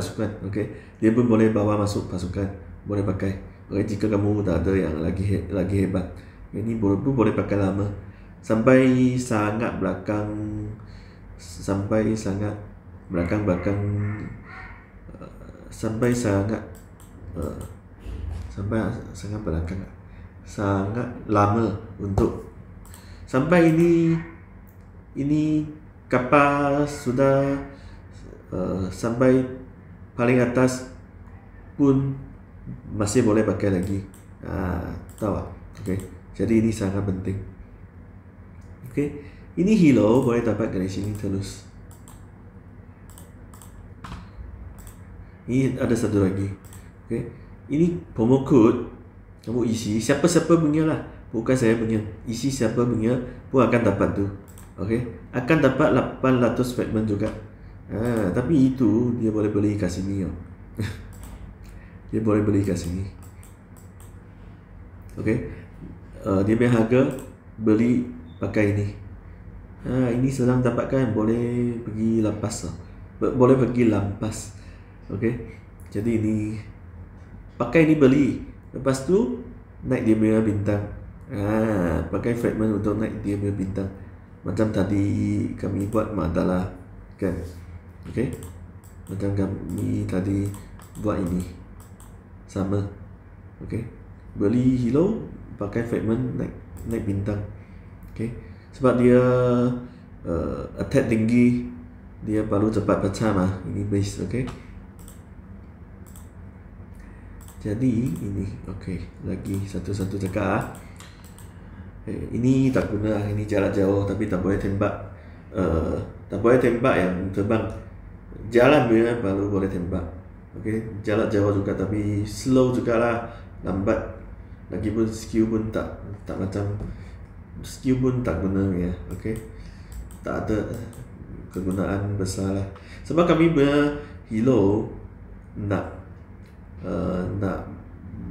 Speaker 1: Okey. Dia pun boleh bawa masuk pasukan. Boleh pakai. Okey, jika kamu tak ada yang lagi hebat. Ini pun boleh pakai lama. Sampai sangat belakang sampai sangat belakang sangat lama untuk sampai ini kapal sudah sampai paling atas pun masih boleh pakai lagi. Tahu tak? Okey. Jadi ini sangat penting. Okey. Ini hero boleh dapat dari sini terus. Ini ada satu lagi. Okey. Ini promo code kamu isi siapa-siapa punya lah, bukan saya punya. Isi siapa punya pun akan dapat tu. Okey. Akan dapat 800 fragment juga. Tapi itu dia boleh beli kat sini. Dia boleh beli kat sini. Okey. Dia punya harga beli pakai ini. Ini senang dapatkan, boleh pergi lampas. Boleh pergi lampas. Okey. Jadi ini pakai ini beli. Lepas tu naik dia punya bintang. Pakai fragment untuk naik dia punya bintang. Macam tadi kami buat Madala kan. Okey. Macam kami tadi buat ini. Sama. Okey. Beli hero, pakai fragment, naik bintang. Okey. Sebab dia attack tinggi, dia baru cepat pecah mah. Ini base. Okey. Jadi ini okey, lagi satu cakap. Ini tak guna, ini jarak jauh tapi tak boleh tembak. Tak boleh tembak yang terbang. Jalan dia baru boleh tembak. Okey, jarak jauh juga tapi slow jugalah, lambat. Lagipun skill pun tak macam skill pun tak guna ya. Okey. Tak ada kegunaan besar lah. Sebab kami hero nak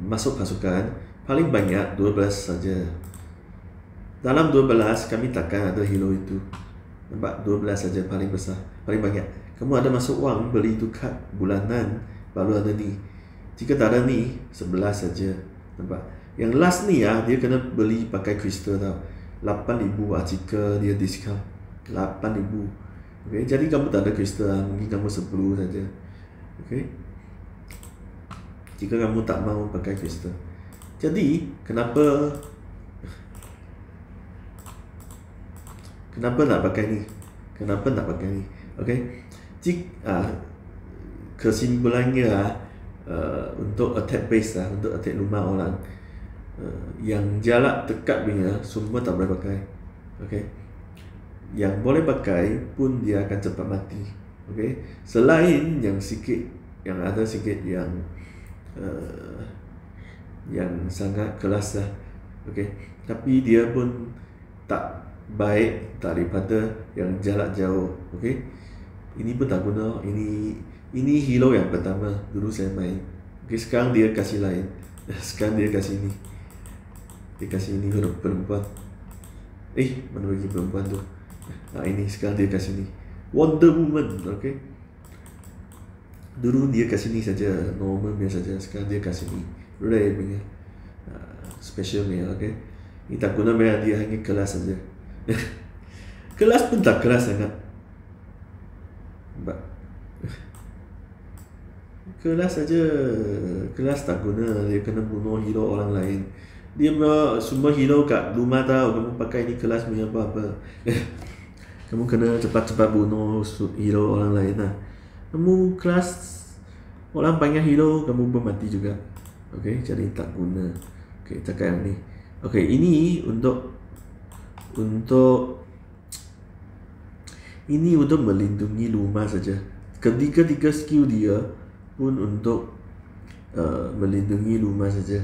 Speaker 1: masuk pasukan paling banyak 12 saja. Dalam 12 kami takkan ada hero itu. Nampak, 12 saja paling besar, paling banyak. Kamu ada masuk wang beli tu kad bulanan baru ada ni. Jika tak ada ni 11 saja. Nampak. Yang last ni dia kena beli pakai kristal tau. 8,000 jika dia diskaun. 8,000. Okey, jadi kamu tak ada kristal, mungkin kamu 10 saja. Okey. Jika kamu tak mau pakai kristal. Jadi kenapa nak pakai ni? Okey. Kesimpulannya untuk attack base untuk attack rumah orang, yang jarak dekat punya semua tak boleh pakai. Okey. Yang boleh pakai pun dia akan cepat mati. Okey. Selain yang ada sikit yang sangat kelas lah. Okey. Tapi dia pun tak baik daripada yang jarak jauh. Okey. Ini pun tak guna. Ini hero yang pertama dulu saya main. Okay, sekarang dia kasih lain. Sekarang dia kasih ni. Dia kasih ni huruf perempuan. Mana bagi perempuan tu? Ini sekarang dia kasih ni. Wonder Woman, okay. Dulu dia kasih ni saja, normal punya saja. Sekarang dia kasih ni rare punya, special punya, okay. Ini tak guna banyak, dia hanya kelas saja. Kelas pun tak kelas sangat. Kelas saja, kelas tak guna, dia kena bunuh hero orang lain. Dia semua hero kat rumah tahu kamu pakai ni kelas punya apa-apa. Kamu kena cepat-cepat bunuh hero orang lain lah. Kamu kelas orang panggil hero, kamu pun mati juga. Okay, jadi tak guna. Okay, cakap yang ni. Okay, ini untuk melindungi rumah saja. Ketiga skill dia pun untuk melindungi rumah saja.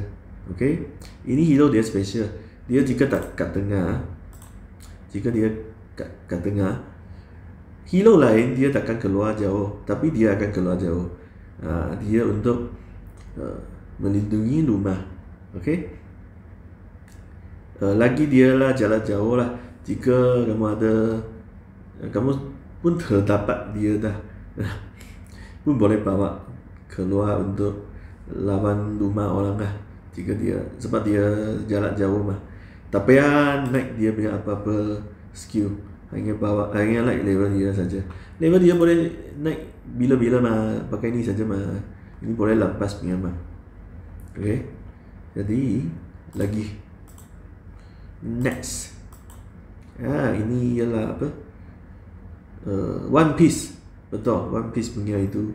Speaker 1: Okay, ini hero dia special. Dia jika tak kat tengah, jika dia kat tengah, hero lain dia takkan keluar jauh, tapi dia akan keluar jauh. Dia untuk melindungi rumah. Okay, lagi dia lah jalan jauh lah. Jika kamu pun terdapat dia dah, pun boleh bawa keluar untuk lawan rumah orang lah. Jika dia, sebab dia jalan jauh mah, tak payah naik dia punya apa-apa skill, hanya naik level dia saja. Level dia boleh naik bila-bila mah, pakai ni saja mah. Ini boleh lepas punya mah. Okay, jadi lagi next, ini ialah apa? One Piece. Betul, One Piece punya itu.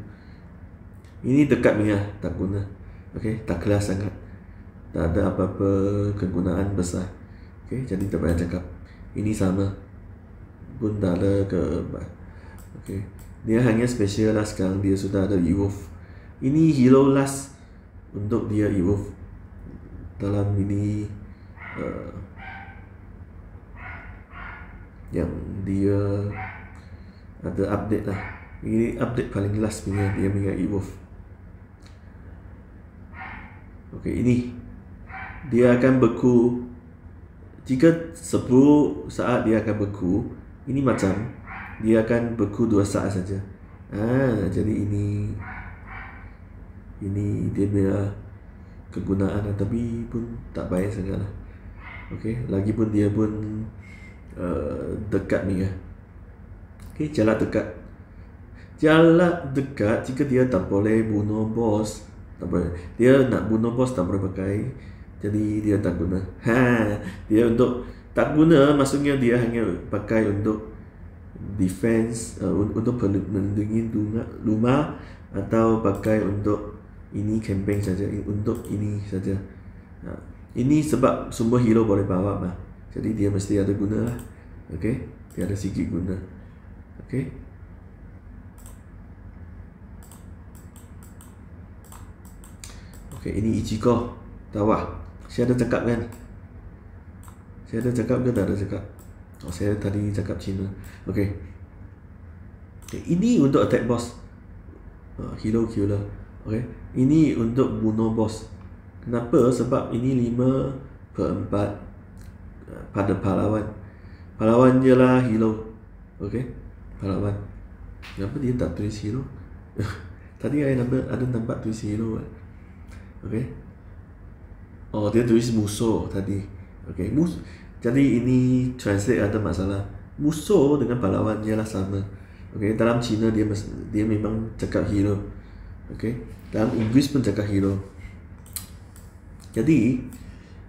Speaker 1: Ini dekat punya, tak guna. Okay, tak kelas sangat, tak ada apa-apa kegunaan besar. Okay, jadi tak payah cakap. Ini sama pun tak ada okay, dia hanya special lah. Sekarang dia sudah ada evolve. Ini hero last untuk dia evolve dalam ini, yang dia ada update lah. Ini update paling last punya, dia punya evolve. Okay, ini dia akan beku jika 10 saat dia akan beku. Ini macam dia akan beku 2 saat saja. Jadi ini dia punya kegunaan, tapi pun tak baik sangat lah. Okay, lagipun dia pun dekat ni ya. Okay, jalan dekat. Jika dia tak boleh bunuh boss, tak boleh. Dia nak bunuh boss tak boleh pakai, jadi dia tak guna. Dia untuk tak guna, maksudnya dia hanya pakai untuk defense, untuk melindungi rumah, atau pakai untuk ini campaign saja, untuk ini saja. Ini sebab semua hero boleh bawa mah, jadi dia mesti ada guna lah. Okay, dia ada sikit guna. Okay, ini Ichigo. Tahu lah, saya ada cakap kan? Saya ada cakap ke tak ada cakap? Saya tadi cakap Cina. Okay, ini untuk attack boss, hero killer. Okay, ini untuk bunuh boss. Kenapa? Sebab ini 5/4 pada pahlawan. Pahlawan je lah hero. Okay, pahlawan. Kenapa dia tak tulis hero? Tadi ada nampak tulis hero. Okay, dia tulis musuh tadi. Okay, jadi ini translate ada masalah. Musuh dengan pahlawan je lah sama. Okay, dalam Cina dia memang cakap hero. Okay, dalam Inggeris pun cakap hero. Jadi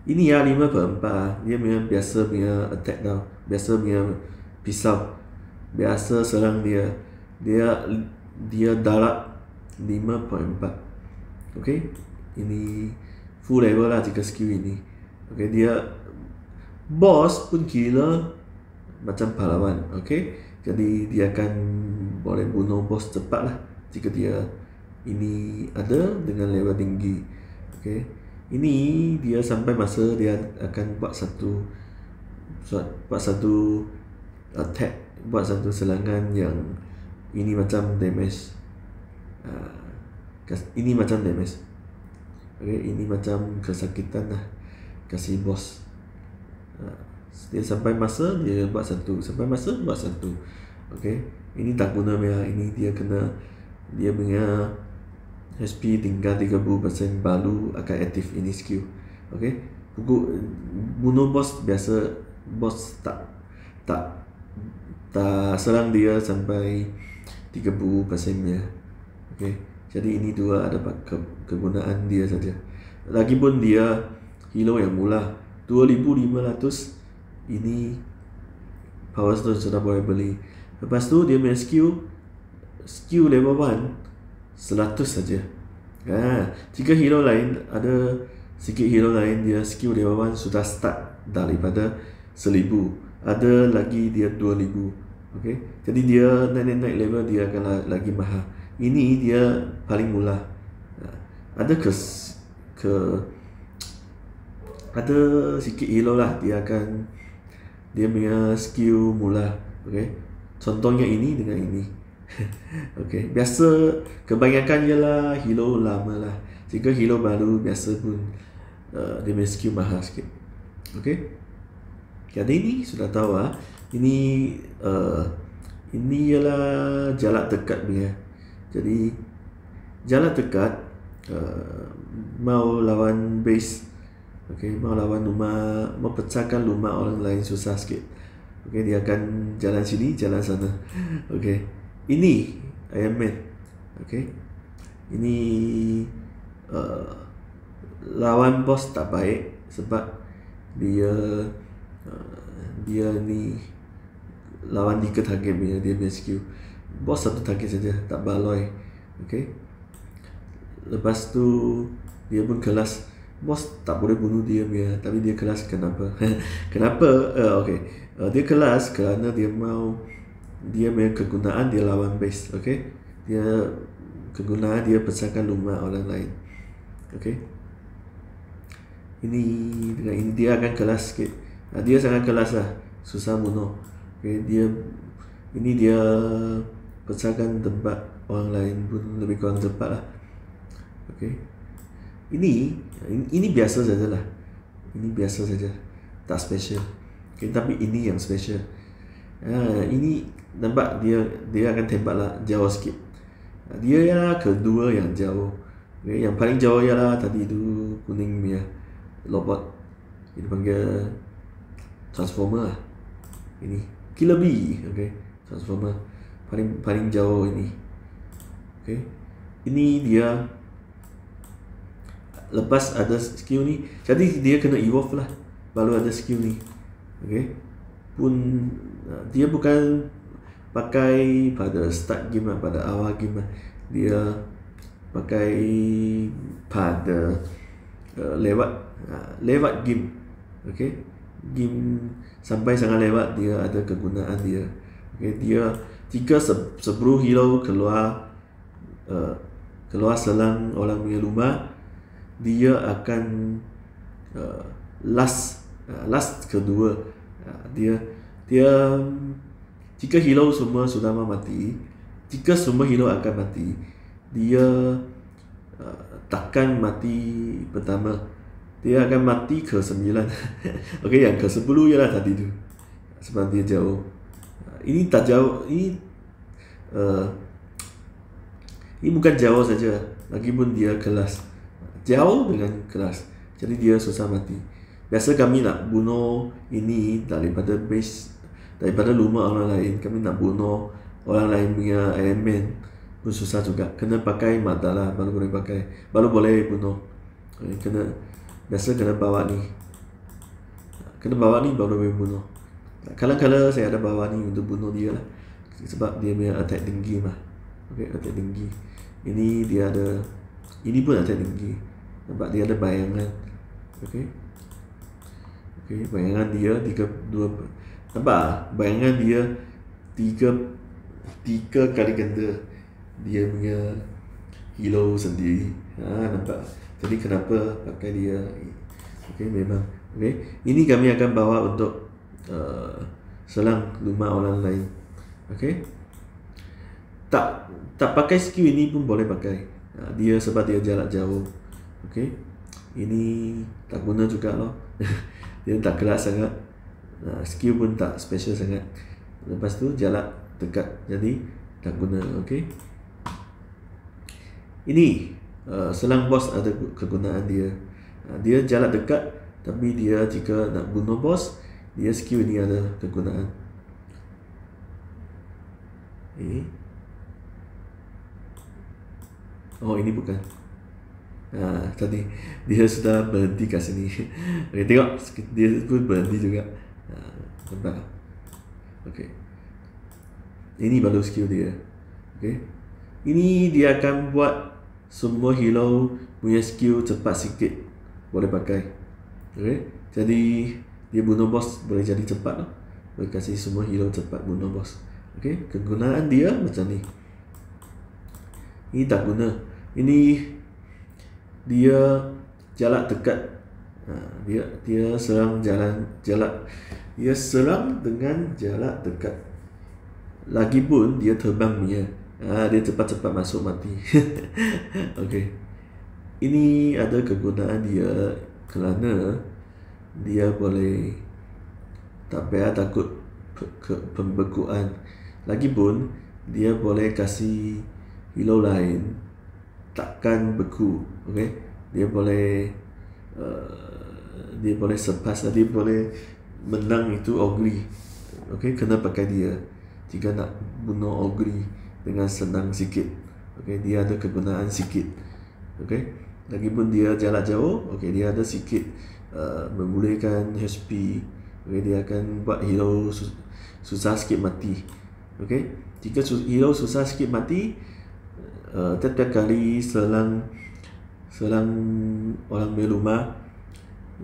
Speaker 1: ini ya 5/4. Dia memang biasa punya attack tau, biasa punya pisau, biasa serang dia darat 5/4. Okay, ini full level lah jika skill ini. Okay, dia boss pun kira macam pahlawan. Okay, jadi dia akan boleh bunuh boss cepat lah jika dia ini ada dengan level tinggi. Okay, ini dia sampai masa dia akan buat satu attack, buat satu serangan yang ini macam damage. Ini macam damage. Okay, ini macam kesakitan lah, kasih bos. Dia sampai masa dia buat satu, sampai masa buat satu. Okay, ini tak guna ya. Ini dia kena, dia punya HP tinggal 30% baru akan aktif ini skill. Okay, bunuh bos biasa, bos tak serang dia sampai 30% ya. Okay, jadi ini dua ada kegunaan dia saja. Lagipun dia hero yang mula 2500, ini Power Stone sudah boleh beli. Lepas tu dia punya skill level 1 100 saja. Jika hero lain ada sikit hero lain dia skill level 1 sudah start daripada 1000, ada lagi dia 2000. Okay, jadi dia naik level dia akan lagi mahal. Ini dia paling mula. Ada ada sikit hero lah, dia punya skill mula. Okay, contohnya ini dengan ini. Okay, biasa kebanyakan ialah hero lama lah. Jika hero baru biasa pun dia punya skill mahal sikit. Okay, jadi ini sudah tahu lah. Ini ialah jarak dekat punya. Jadi jarak dekat mau lawan base. Okay, mau lawan rumah, mau pecahkan rumah orang lain susah sikit. Okay, dia akan jalan sini, jalan sana. Okay, ini Iron Man. Okay, ini lawan bos tak baik sebab dia ni lawan 3 target dia punya skill. Bos satu target saja, tak baloi. Okay, lepas tu dia pun kelas. Bos tak boleh bunuh dia punya, tapi dia kelas kenapa? Kenapa? Okay, dia kelas kerana dia punya kegunaan dia lawan base. Okay, dia kegunaan dia pecahkan rumah orang lain. Okay, ini dengan ini dia akan kelas sikit. Dia sangat kelas lah, susah bunuh. Okay, dia pecahkan tempat orang lain pun lebih kurang cepat lah. Okay, ini biasa saja lah. Ini biasa saja, tak special. Okay, tapi ini yang special. Ini nampak dia akan tembak lah jauh sikit. Dia ialah kedua yang jauh. Okay, yang paling jauh ialah tadi tu kuning punya robot. Ini panggil Transformer lah. Ini Killer Bee. Okay, Transformer paling jauh ini. Okay, ini dia lepas ada skill ni, jadi dia kena evolve lah baru ada skill ni. Okay, pun dia bukan pakai pada start game lah, pada awal game lah. Dia pakai pada lewat game. Okay, game sampai sangat lewat dia ada kegunaan dia. Okay, dia jika sebelum hero keluar selang orang punya rumah, dia akan last kedua. Dia jika hero semua sudah mati, jika semua hero akan mati, dia takkan mati pertama, dia akan mati ke-9. Okay, yang ke-10 ialah tadi tu sebab dia jauh. Ini tak jauh, ini bukan jauh saja, lagipun dia kelas jauh dengan kelas, jadi dia susah mati. Biasa kami nak bunuh ini daripada base, daripada rumah orang lain. Kami nak bunuh orang lain punya elemen pun susah juga, kena pakai madalah baru boleh bunuh. Biasa kena bawa ni baru boleh bunuh. Kadang-kadang saya ada bawa ni untuk bunuh dia lah, sebab dia punya attack tinggi mah. Okay, attack tinggi. Ini dia ada, ini pun attack tinggi. Nampak dia ada bayangan. Okay, bayangan dia 32. Nampak bayangan dia 3 kali ganda dia punya hero sendiri. Nampak. Jadi kenapa pakai dia? Okay, memang. Okay, ini kami akan bawa untuk selang rumah orang lain. Okay, tak pakai skill ini pun boleh pakai. Dia sebab dia jarak jauh. Okey. Ini tak guna juga loh. Dia tak keras sangat. Skill pun tak special sangat. Lepas tu jarak dekat, jadi tak guna. Okey. Ini selang bos ada kegunaan dia. Dia jarak dekat, tapi dia jika nak bunuh bos, dia skill ini ada kegunaan. Oh, ini bukan. Tadi dia sudah berhenti kat sini. Okay, tengok dia pun berhenti juga. Nampak? Okay. Ini baru skill dia. Okay. Ini dia akan buat semua hero punya skill cepat sikit. Boleh pakai. Okay. Jadi dia bunuh boss boleh jadi cepat lah. Boleh kasih semua hero cepat bunuh boss. Okay. Kegunaan dia macam ni. Ini tak guna. Ini dia jarak dekat. Dia serang dia serang dengan jarak dekat. Lagipun dia terbang punya. Dia cepat-cepat masuk mati. Okey. Ini ada kegunaan dia kerana dia boleh tak payah takut pembekuan. Lagipun dia boleh kasih hero lain takkan beku. Okey. Dia boleh surpass, dia boleh menang itu ogre. Okey, kena pakai dia jika nak bunuh ogre dengan senang sikit. Okey, dia ada kegunaan sikit. Okey. Lagipun dia jarak jauh, okey, dia ada sikit memulihkan HP. Okey, dia akan buat hero susah sikit mati. Okey. Jika hero susah sikit mati, tiap kali serang orang punya rumah,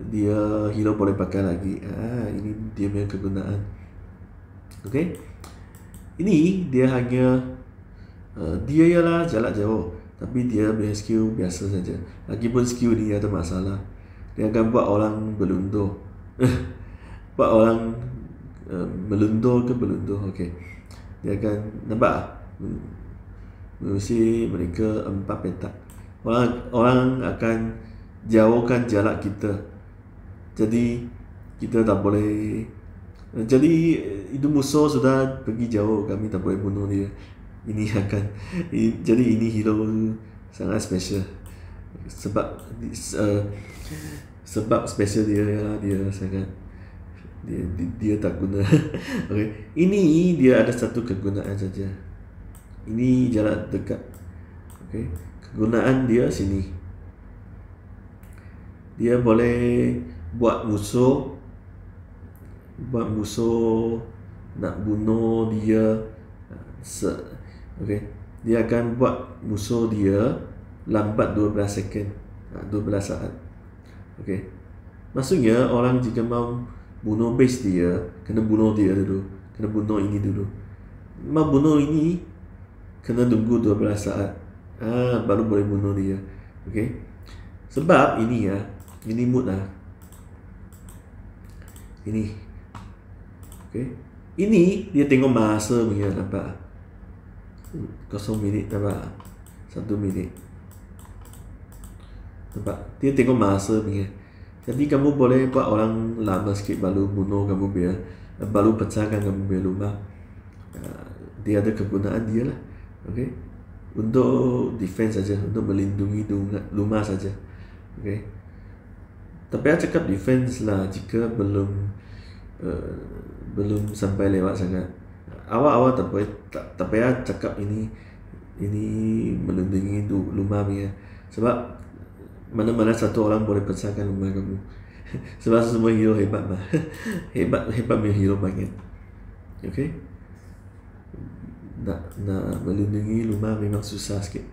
Speaker 1: dia hero boleh pakai lagi. Ini dia punya kegunaan. Okey. Ini dia hanya dia ialah jarak jauh, tapi dia punya skill biasa saja. Lagipun skill ni ada masalah. Dia akan buat orang berlundur. Buat orang melundur ke berlundur. Okey. Dia akan nampak mesti mereka 4 petak. Orang akan jauhkan jarak kita. Jadi kita tak boleh. Jadi itu musuh sudah pergi jauh, kami tak boleh bunuh dia. Jadi ini hero sangat special. Sebab special dia sangat dia tak guna. Okay. Ini dia ada satu kegunaan saja. Ini jarak dekat. Okay. Kegunaan dia sini. Dia boleh buat musuh nak bunuh dia. Okay. Dia akan buat musuh dia lambat 12 second, 12 saat. Okay. Maksudnya orang jika mau bunuh base dia, kena bunuh dia dulu. Kena bunuh ini dulu. Mau bunuh ini, kena tunggu 12 saat. Baru boleh bunuh dia. Okay. Sebab ini ini mood lah. Ini. Okay. Ini dia tengok masa punya, nampak? 0 minit, nampak? 1 minit. Nampak? Dia tengok masa punya. Jadi kamu boleh buat orang lama sikit baru bunuh kamu biar, baru pecahkan kamu biar rumah. Dia ada kegunaan dia lah. Okay. Untuk defense saja, untuk melindungi rumah saja. Okay. Tapi saya cakap defense lah jika belum sampai lewat sangat. Awal-awal tak payah cakap ini melindungi rumah punya. Sebab mana-mana satu orang boleh pecahkan rumah kamu. Sebab semua hero hebat mah. hebat punya hero banyak. Okay. Nak melindungi rumah memang susah sikit.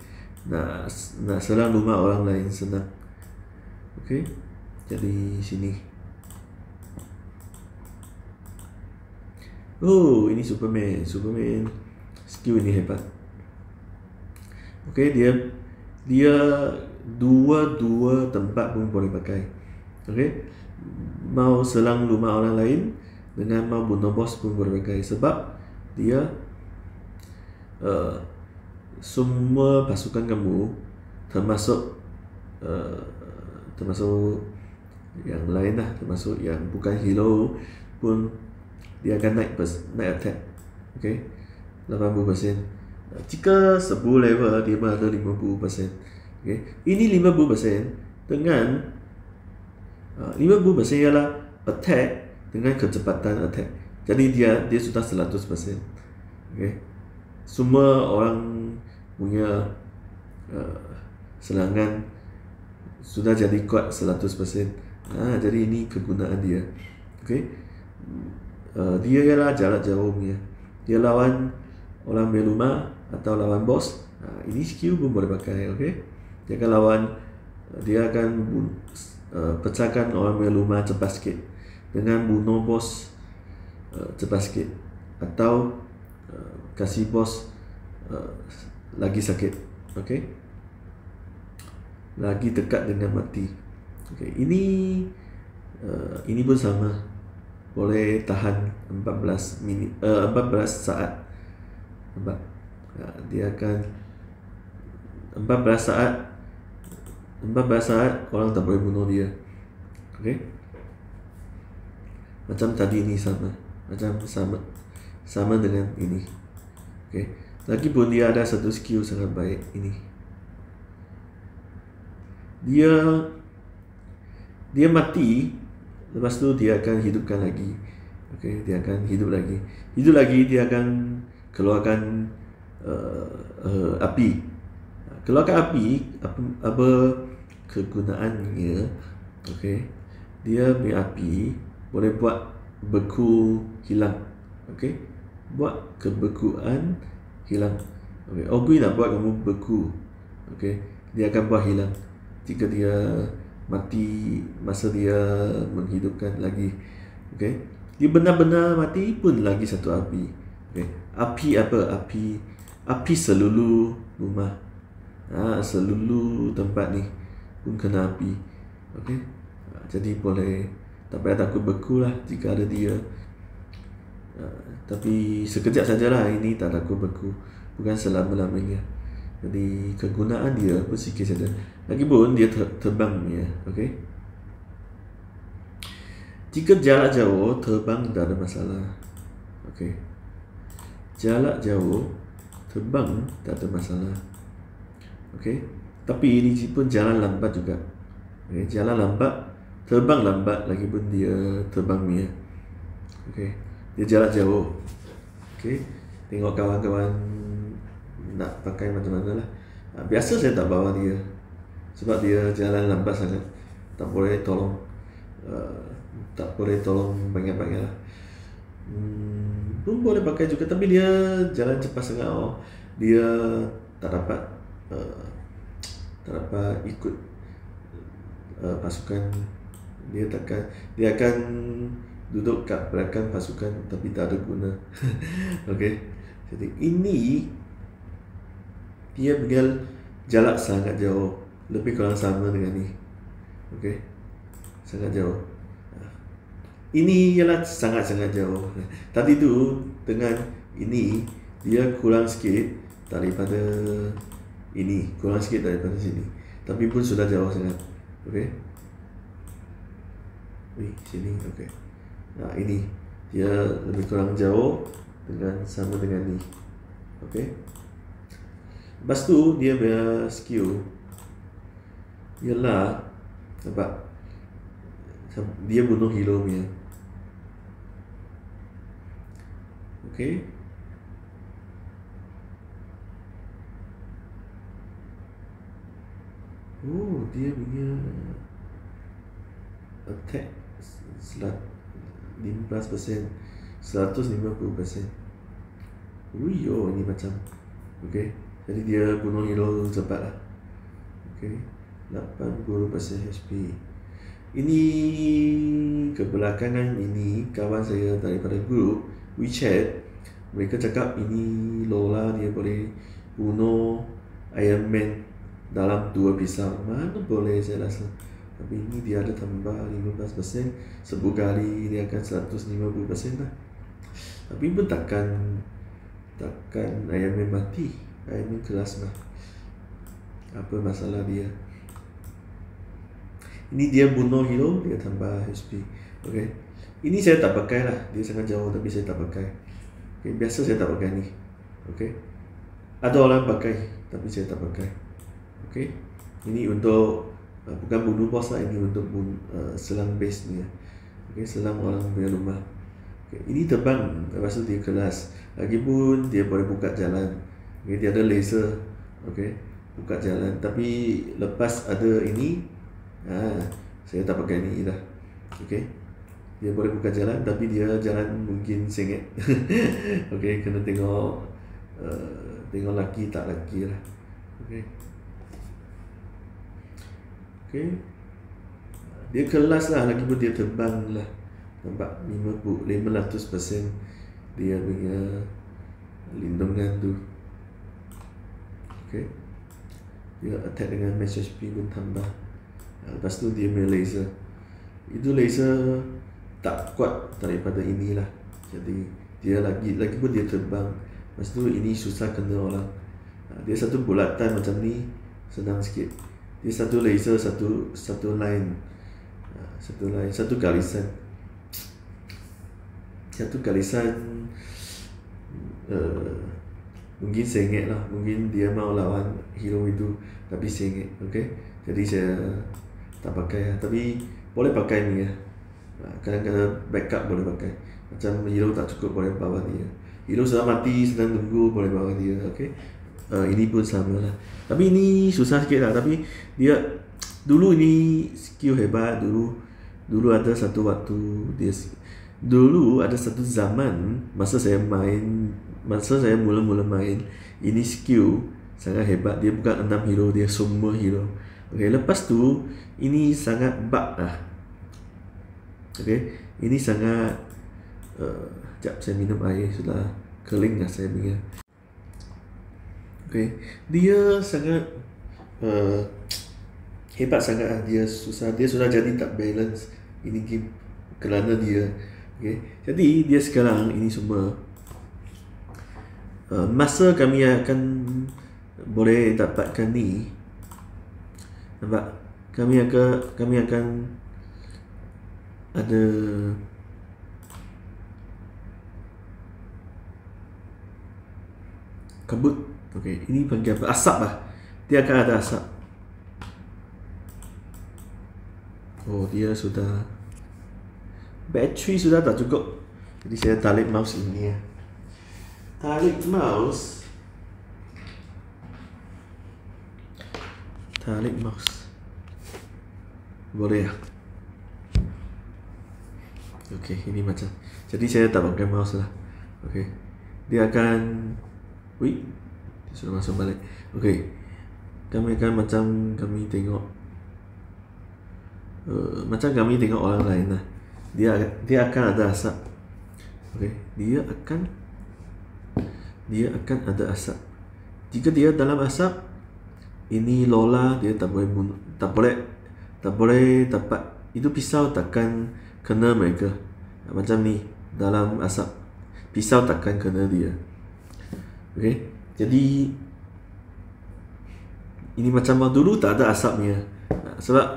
Speaker 1: Nak serang rumah orang lain senang. Okay. Jadi sini. Oh, ini Superman skill ini hebat. Okay, dia dua tempat pun boleh pakai. Okay. Mau serang rumah orang lain dengan mau bunuh bos pun boleh pakai. Sebab dia semua pasukan kamu termasuk termasuk yang lain lah, termasuk yang bukan hero pun dia akan naik attack. Okay, 80%. Jika sebuah level dia ada 50%. Okay, ini 50% dengan 50% ialah attack dengan kecepatan attack. Jadi dia sudah 100%. Okay, semua orang punya serangan sudah jadi kuat 100%. Jadi ini kegunaan dia. Okay, dia ialah jarak jauh punya. Dia lawan orang berlumah atau lawan boss. Ini skill pun boleh pakai. Okay, dia akan pecahkan orang berlumah cepat sikit dengan bunuh boss cepat sikit, atau kasih bos lagi sakit. Okay, lagi dekat dengan mati. Okay, ini pun sama, boleh tahan 14 saat. Nampak? Dia akan 14 saat orang tak boleh bunuh dia. Okay, macam tadi ini sama dengan ini. Okay, lagipun dia ada satu skill sangat baik ini. Dia mati, lepas tu dia akan hidupkan lagi. Okay, dia akan hidup lagi, dia akan keluarkan api. Keluarkan api, apa kegunaannya? Okay, dia punya api boleh buat beku hilang. Okay, buat kebekuan hilang. Okay, Ogui nak buat kamu beku. Okay, dia akan buat hilang jika dia mati masa dia menghidupkan lagi. Okay, dia benar-benar mati pun lagi satu api. Okay, api apa? Api seluruh rumah, seluruh tempat ni pun kena api. Okay, jadi boleh tak payah takut beku lah jika ada dia. Tapi sekejap sajalah, ini tak takut beku, bukan selama-lamanya. Jadi kegunaan dia pun sikit saja. Lagipun dia terbang ya. Okay, jika jarak jauh terbang tak ada masalah. Okay, jarak jauh terbang tak ada masalah. Okay, tapi ini pun jalan lambat juga. Okay, jalan lambat, terbang lambat, lagipun dia terbang ya. Okay, dia jarak jauh. Okay, tengok kawan-kawan nak pakai macam mana lah. Biasa saya tak bawa dia sebab dia jalan lambat sangat, tak boleh tolong banyak-banyak lah. Pun boleh pakai juga, tapi dia jalan cepat sangat. Dia tak dapat ikut pasukan. Dia akan duduk kat belakang pasukan tapi tak ada guna. Okay, jadi ini dia tinggal jarak sangat jauh, lebih kurang sama dengan ni. Okay, sangat jauh. Ini ialah sangat-sangat jauh. Tadi tu dengan ini dia kurang sikit daripada ini, kurang sikit daripada sini, tapi pun sudah jauh sangat. Okay, sini. Okay, ini dia lebih kurang jauh sama dengan ni. Okay, lepas tu dia punya skill ialah nampak, dia bunuh hero punya. Okay, dia punya attack 15%, 150%. Ini macam. Okay, jadi dia bunuh hero cepat lah. Okay, 80% HP. Ini kebelakangan ini kawan saya daripada grup WeChat, mereka cakap ini Lola dia boleh bunuh Iron Man dalam 2 pisau. Mana boleh, saya rasa. Tapi ini dia ada tambah 15%, 10 kali dia akan 150% lah. Tapi pun takkan Iron Man mati. Iron Man keras lah. Apa masalah dia? Ini dia bunuh hero, dia tambah HP. Okay. Ini saya tak pakai lah, dia sangat jauh tapi saya tak pakai. Okay. Biasa saya tak pakai ni. Okay. Ada orang pakai tapi saya tak pakai. Okay. Ini untuk bukan bunuh boss lah, ini untuk selang base ni. Okay. Selang orang punya rumah. Okay. Ini terbang, lepas tu dia kelas. Lagipun dia boleh buka jalan. Okay. Dia ada laser. Okay. Buka jalan. Tapi lepas ada ini, saya tak pakai ni dah. Okay. Dia boleh buka jalan tapi dia jalan mungkin sengit. Okay, kena tengok tengok laki tak laki lah. Okay. Okay. Dia kelas lah, lagi pun dia terbang lah. Nampak 500% dia punya lindungan tu. Okay. Dia attack dengan match HP pun tambah. Lepas tu dia punya laser. Itu laser tak kuat daripada inilah. Jadi dia lagi pun dia terbang. Lepas tu ini susah kena orang. Dia satu bulatan macam ni senang sikit. Dia satu laser, satu line. Satu garisan. Satu garisan mungkin sengit lah. Mungkin dia mau lawan hero itu tapi sengit. Okay. Jadi saya tak pakai lah. Tapi boleh pakai ni ya. Kadang-kadang backup boleh pakai. Macam hero tak cukup boleh bawa dia. Hero sudah mati, sedang tunggu, boleh bawa dia. Okay. Ini pun sama lah. Tapi ini susah sikit lah. Tapi dia dulu ini skill hebat. Dulu ada satu waktu dia. Dulu ada satu zaman masa saya mula-mula main, ini skill sangat hebat. Dia bukan 6 hero, dia semua hero. Okay. Lepas tu ini sangat bug lah. Okay. Ini sangat sekejap saya minum air, sudah kering lah saya punya. Okay. Dia sangat hebat sangat lah. Dia sudah jadi tak balance ini game kerana dia. Okay. Jadi dia sekarang ini semua masa kami akan boleh dapatkan ni. Nampak? Kami akan ada kabut. Okay, ini panggil apa? Asap lah. Dia akan ada asap. Oh, dia sudah bateri sudah tak cukup. Jadi saya tarik mouse ini ya. Tarik mouse. Boleh ya? Okay, ini macam. Jadi saya tak pakai mouse lah. Okay. Dia akan dia sudah masuk balik. Okay. Kami akan macam kami tengok orang lain lah. Dia akan ada asap. Okay. Dia akan ada asap. Jika dia dalam asap, ini Lola dia tak boleh dapat itu pisau takkan kena mereka. Macam ni dalam asap, pisau takkan kena dia. Okay. Jadi ini macam dulu tak ada asapnya. Sebab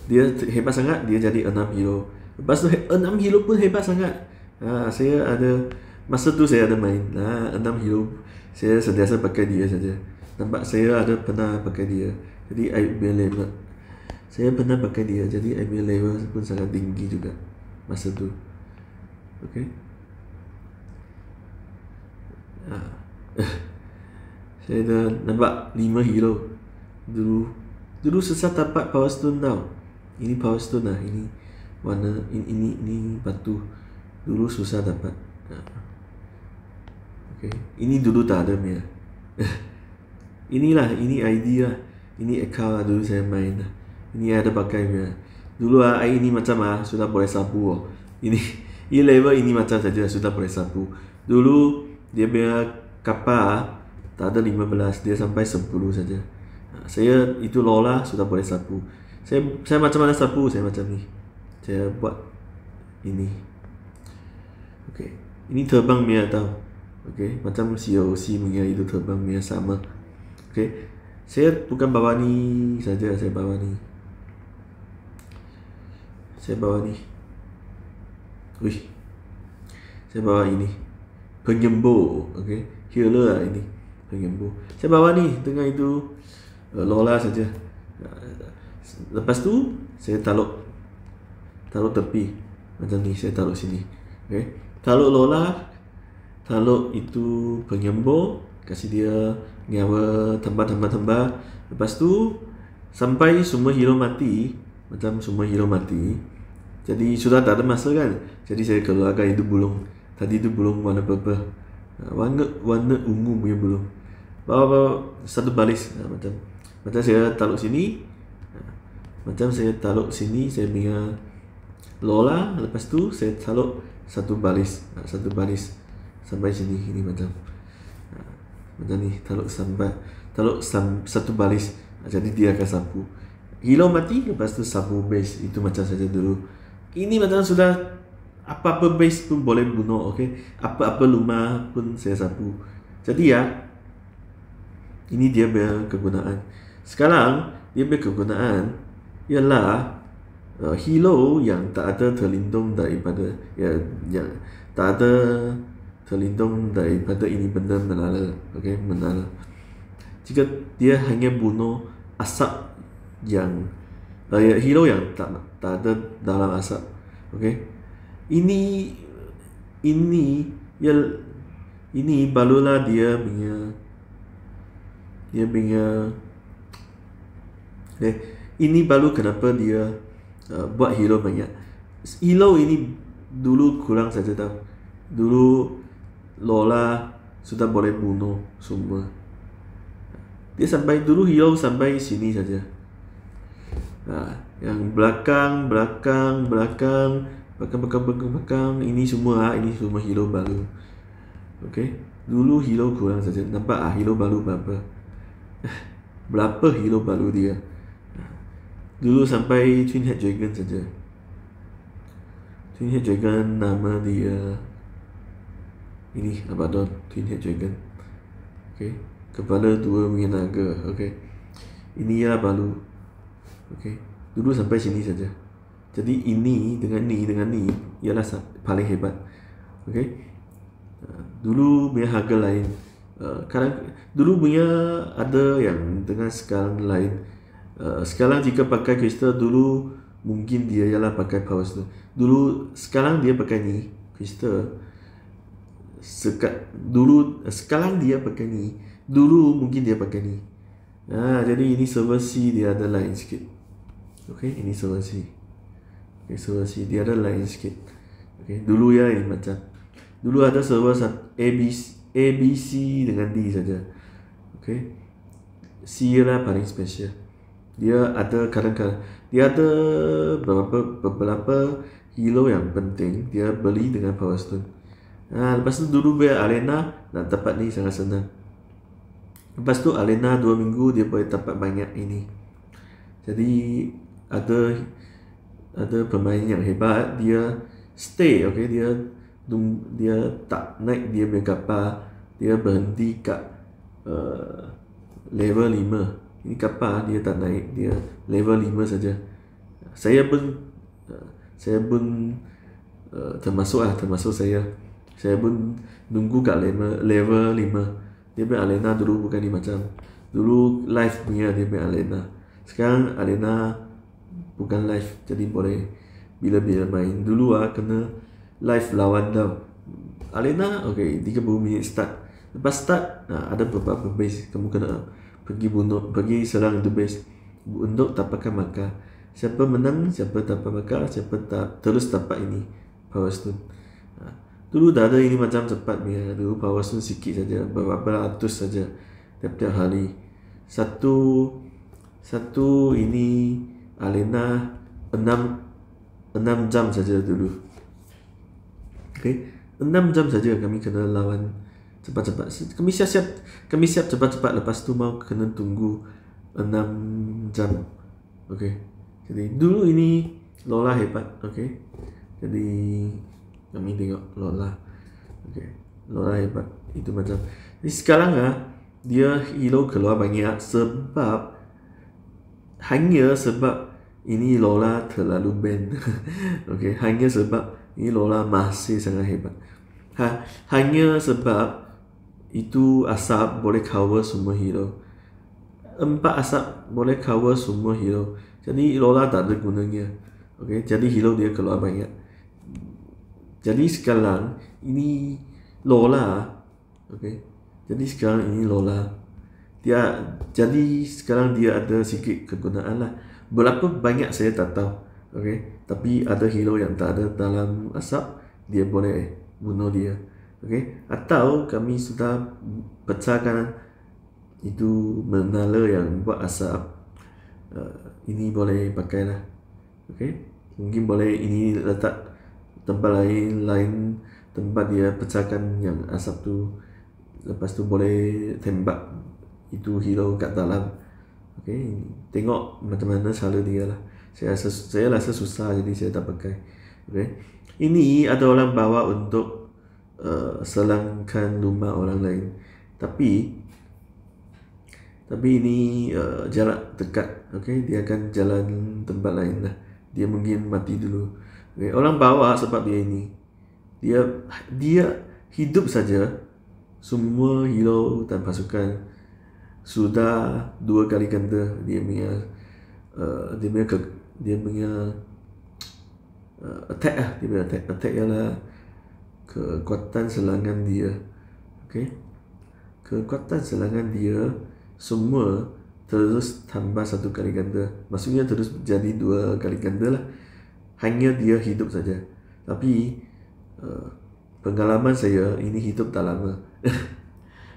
Speaker 1: dia hebat sangat, dia jadi 6 hero. Lepas tu 6 hero pun hebat sangat. Saya ada masa tu saya ada main 6 hero. Saya sentiasa pakai dia saja. Nampak saya ada pernah pakai dia. Jadi IB level saya pernah pakai dia. Jadi IB level pun sangat tinggi juga masa tu. Okay. Saya dah nampak 5 hero. Dulu susah dapat power stone tau. Ini power stone lah. Ini warna ini batu. Dulu susah dapat. Okay. Ini dulu tak ada punya. Inilah, ini ID lah. Ini account lah dulu saya main lah. Ini ada pakai punya. Dulu ini macam sudah boleh sapu. Ini level ini macam saja sudah boleh sapu. Dulu dia punya kapal tak ada 15, dia sampai 10 saja. Saya itu Lola sudah boleh sapu. Saya macam mana sapu? Saya macam ni. Saya buat ini. Okay. Ini terbang punya tau. Okay. Macam COC punya itu terbang punya sama. Okay. Saya bukan bawa ni saja, saya bawa ni. Saya bawa ni. Wih. Saya bawa ini. Penyembuh. Okay. Healer lah ini. Penyembuh. Saya bawa ni. Tengah itu Lola saja. Lepas tu saya taruh tepi. Macam ni saya taruh sini. Okay. Taruh Lola. Taruh itu penyembuh. Kasih dia nyawa tambah. Lepas tu sampai semua hero mati. Macam semua hero mati. Jadi sudah tak ada masa kan. Jadi saya keluarkan itu bulung. Tadi itu bulung warna purple. Warna ungu punya bulung. Bawa satu baris. Macam saya taruh sini. Macam saya taruh sini. Saya punya Lola. Lepas tu saya taruh satu baris. Sampai sini. Ini macam ni. Taruh satu baris. Jadi dia akan sapu. Hero mati, lepas tu sapu base. Itu macam saja dulu. Ini macam sudah apa-apa base pun boleh bunuh, okay? Apa-apa rumah pun saya sapu. Jadi ya, ini dia punya kegunaan. Sekarang dia punya kegunaan ialah hero yang tak ada terlindung daripada yang tak ada terlindung daripada ini benda menara, okay? Menara. Jika dia hanya bunuh asap yang hero yang tak ada dalam asap, okay? Ini barulah dia punya ini baru kenapa dia buat hero banyak. Hero ini dulu kurang saja tau. Dulu Lola sudah boleh bunuh semua. Dia sampai dulu hero sampai sini saja. Yang belakang, ini semua hero baru. Okay? Dulu hero kurang saja. Nampak hero baru berapa? Berapa hero baru dia? Dulu sampai Twin Head Dragon saja. Twin Head Dragon nama dia ini Abaddon. Twin Head Dragon. Okay? Kepala 2 punya naga. Okay? Ini ya baru. Okay? Dulu sampai sini saja. Jadi ini dengan ni ialah paling hebat. Okay? Dulu punya harga lain. Dulu punya ada yang dengan sekarang lain. Sekarang jika pakai kristal, dulu mungkin dia ialah pakai power stone. Sekarang dia pakai ni kristal. Sekarang dia pakai ni. Dulu mungkin dia pakai ni. Jadi ini server C dia ada lain sikit. Okay, ini server C. Okay, server C dia ada lain sikit. Okay, dulu ya ini macam. Dulu ada server A, B, C dengan D saja. Okay, C ialah paling special. Dia ada kadang-kadang dia ada beberapa hero yang penting dia beli dengan power stone. Lepas tu dulu biar arena nak dapat ni sangat senang. Lepas tu arena 2 minggu dia boleh dapat banyak ini. Jadi ada pemain yang hebat, dia stay, okay? Dia tak naik dia punya kapal, dia berhenti kat level 5. Ini kapal dia tak naik, dia level 5 saja. Saya pun termasuk saya pun nunggu kat level 5. Dia punya arena dulu bukan ni macam. Dulu live punya dia punya arena. Sekarang arena bukan live, jadi boleh bila-bila main. Dulu kena live lawan tau. Arena okay, 30 minit start. Lepas start ada beberapa base. Kamu kena pergi serang itu base untuk dapatkan markah. Siapa menang, siapa dapat markah, siapa terus dapat ini power stone. Dulu dah ada ini macam cepat punya. Dulu power stone sikit saja, beberapa ratus saja tiap-tiap hari. Satu ini arena 6 jam saja dulu. Okay, 6 jam saja kami kena lawan cepat-cepat. Kami siap cepat-cepat. Lepas tu mau kena tunggu 6 jam. Okay, jadi dulu ini Lola hebat. Okay, jadi kami tengok Lola. Okay, Lola hebat. Itu macam. Jadi sekarang dia hero keluar banyak sebab ini Lola terlalu band. Okay, hanya sebab ini Lola masih sangat hebat. Hanya sebab itu asap boleh cover semua hero. 4 asap boleh cover semua hero. Jadi Lola tak ada gunanya. Okay, jadi hero dia keluar banyak. Jadi sekarang ini Lola, okay. Jadi sekarang ini Lola, jadi sekarang dia ada sikit kegunaan lah. Berapa banyak saya tak tahu, okay. Tapi ada hero yang tak ada dalam asap, dia boleh bunuh dia, okay. Atau kami sudah pecahkan itu menara yang buat asap. Ini boleh pakai lah, okay. Mungkin boleh ini letak tempat lain tempat dia pecahkan yang asap tu, lepas tu boleh tembak itu hero kat dalam. Okay, tengok macam mana cara dia lah. Saya rasa susah, jadi saya tak pakai. Okay, ini ada orang bawa untuk selangkan rumah orang lain, tapi ini jarak dekat. Okay, dia akan jalan tempat lain lah. Dia mungkin mati dulu. Okay, orang bawa sebab dia hidup saja. Semua hero dan pasukan sudah 2 kali ganda dia punya attack lah. Dia punya attack ialah kekuatan serangan dia. Okay, kekuatan serangan dia semua terus tambah 1 kali ganda. Maksudnya terus jadi 2 kali ganda lah. Hanya dia hidup saja. Tapi pengalaman saya ini hidup tak lama.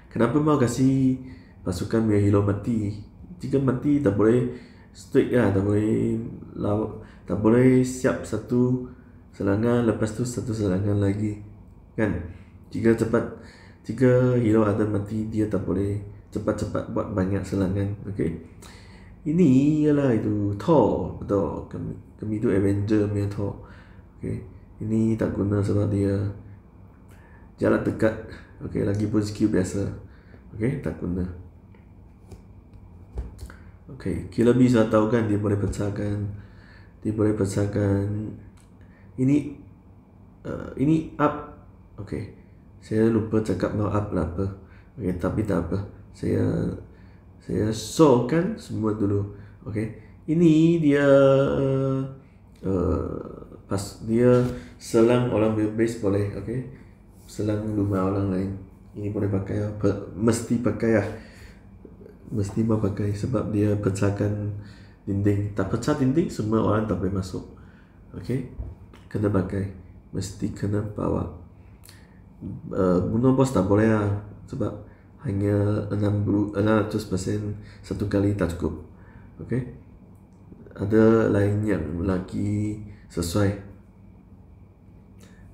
Speaker 1: Kenapa mau kasih pasukan punya hero mati? Jika mati tak boleh straight lah, tak boleh siap satu serangan lepas tu satu serangan lagi, kan? Jika hero ada mati, dia tak boleh cepat-cepat buat banyak serangan. Okay, ini ialah itu Thor, betul. Kami itu Avenger punya Thor. Okay, ini tak guna sebab dia jarak dekat. Okay, lagipun skill biasa. Okay, tak guna. Okay, Killer Bee sudah tahu kan, dia boleh pecahkan. Ini up. Okay, saya lupa cakap mau up lah apa. Okay, tapi tak apa. Saya show kan semua dulu. Okay, ini dia pas dia selang orang base boleh. Okay, selang rumah orang lain. Ini boleh pakai apa? Mesti pakai lah. Mesti mau pakai sebab dia pecahkan dinding. Tak pecah dinding, semua orang tak boleh masuk. Okay, kena pakai. Mesti kena bawa. Bunuh bos tak boleh lah, sebab hanya 600% 1 kali tak cukup. Okay, ada lain yang lagi sesuai.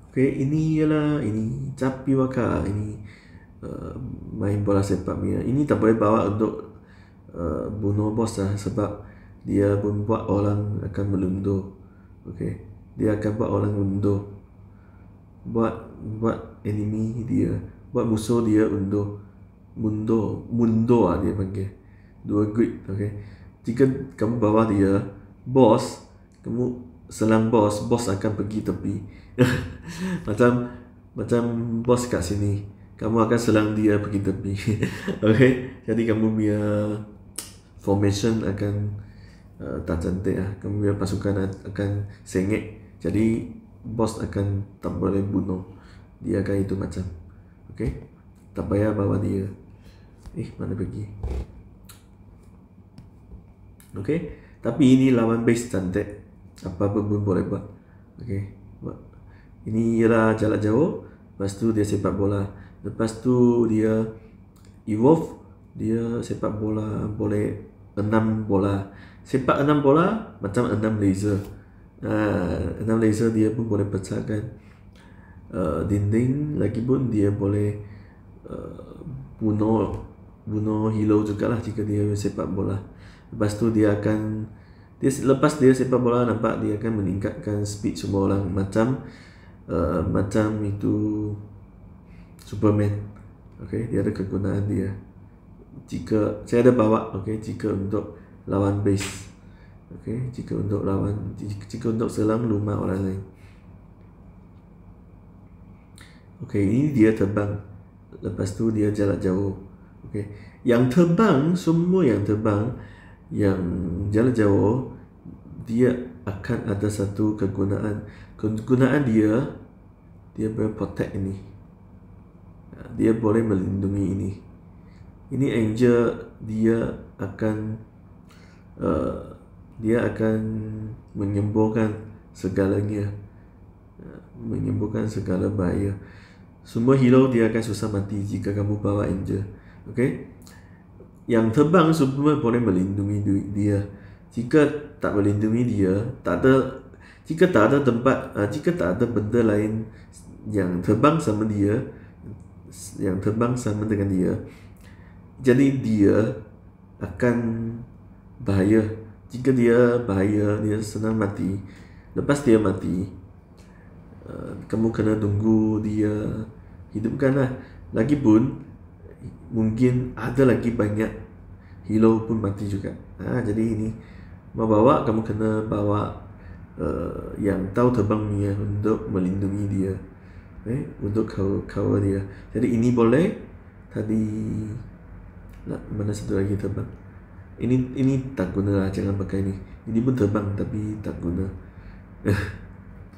Speaker 1: Okay, ini Capi Waka. Ini main bola sepak punya. Ini tak boleh bawa untuk bunuh bos lah, sebab dia pun buat orang akan melundur. Okay, dia akan buat orang undur, buat enemy dia, buat musuh dia mundur lah dia panggil. 2 grid. Okay, jika kamu bawa dia boss, kamu selang boss akan pergi tepi. macam boss kat sini, kamu akan selang dia pergi tepi. Okay, jadi kamu punya formation akan tak cantik lah. Kamu punya pasukan akan sengit. Jadi boss akan tak boleh bunuh. Dia akan itu macam. Okay, tak payah bawa dia. Mana pergi? Okay, tapi ini lawan base cantik. Apa-apa pun boleh buat. Okay, ini ialah jarak jauh. Lepas tu dia sepak bola. Lepas tu dia evolve. Dia sepak bola boleh 6 bola. Sepak 6 bola macam 6 laser. 6 laser dia pun boleh pecahkan dinding. Lagipun dia boleh bunuh hero jugalah jika dia sepak bola. Lepas tu lepas dia sepak bola, nampak dia akan meningkatkan speed semua orang, macam itu Superman. Okay, dia ada kegunaan dia. Jika saya ada bawa, okay, jika untuk lawan base. Okey, jika untuk lawan, jika untuk serang rumah orang lain. Okey, ini dia terbang. Lepas tu dia jarak jauh. Okey. Yang terbang, semua yang terbang yang jarak jauh, dia akan ada satu kegunaan. Kegunaan dia boleh protect ini. Dia boleh melindungi ini. Ini angel dia akan menyembuhkan segalanya. Menyembuhkan segala bahaya. Semua hero dia akan susah mati jika kamu bawa angel. Okey. Yang terbang semua boleh melindungi dia. Jika tak melindungi dia, jika tak ada tempat, jika tak ada benda lain yang terbang sama dia, yang terbang sama dengan dia, jadi dia akan bahaya. Jika dia bahaya, dia senang mati. Lepas dia mati, kamu kena tunggu dia hidupkanlah. Lagipun mungkin ada lagi banyak hero pun mati juga. Jadi ini mau bawa, kamu kena bawa yang tahu terbangnya untuk melindungi dia, untuk cover dia. Jadi ini boleh. Tadi mana satu lagi terbang. Ini tak guna lah, jangan pakai ini. Ini pun terbang tapi tak guna.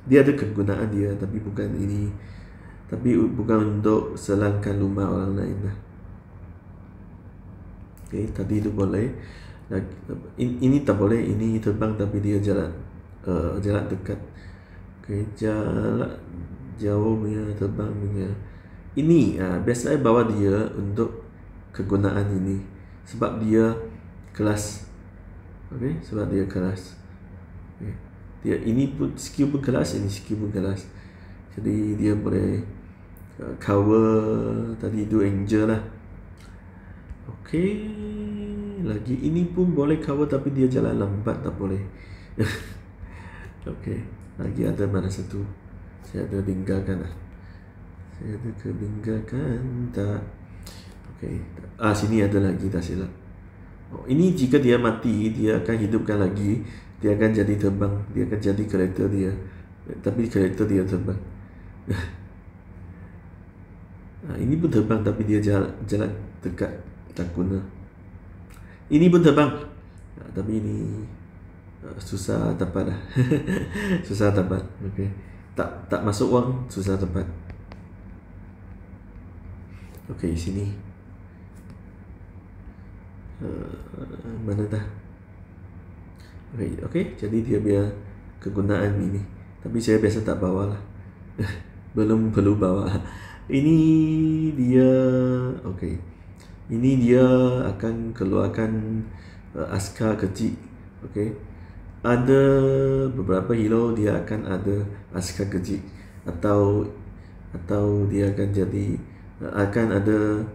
Speaker 1: Dia ada kegunaan dia, tapi bukan ini. Tapi bukan untuk selangkan rumah orang lain lah. Okay, tadi itu boleh. Ini tak boleh. Ini terbang tapi dia jarak dekat. Okay, jarak jauh punya, terbang punya. Ini biasanya bawa dia untuk kegunaan ini. Sebab dia kelas. Okay, sebab dia kelas. Okay. Dia ini pun skill pun kelas, ini skill pun kelas. Jadi dia boleh cover. Tadi itu angel lah. Okey, lagi ini pun boleh cover tapi dia jalan lambat, tak boleh. Okey, lagi ada mana satu? Saya ada tinggalkan lah. Saya ada ketinggalkan tak. Okey, sini ada lagi, tak silap. Ini jika dia mati, dia akan hidupkan lagi. Dia akan jadi terbang. Dia akan jadi karakter dia. Tapi karakter dia terbang. Ini pun terbang tapi dia jalan dekat, tak guna. Ini pun terbang, tapi ini susah dapat lah. Susah dapat. Okay. Tak masuk wang, susah dapat. Okay, sini. Mana dah? Okay, jadi dia biar kegunaan ini. Tapi saya biasa tak bawa lah. Belum perlu bawa. Ini dia, okay. Ini dia akan keluarkan askar kecil. Okay. Ada beberapa hero dia akan ada askar kecil, atau dia akan jadi ada,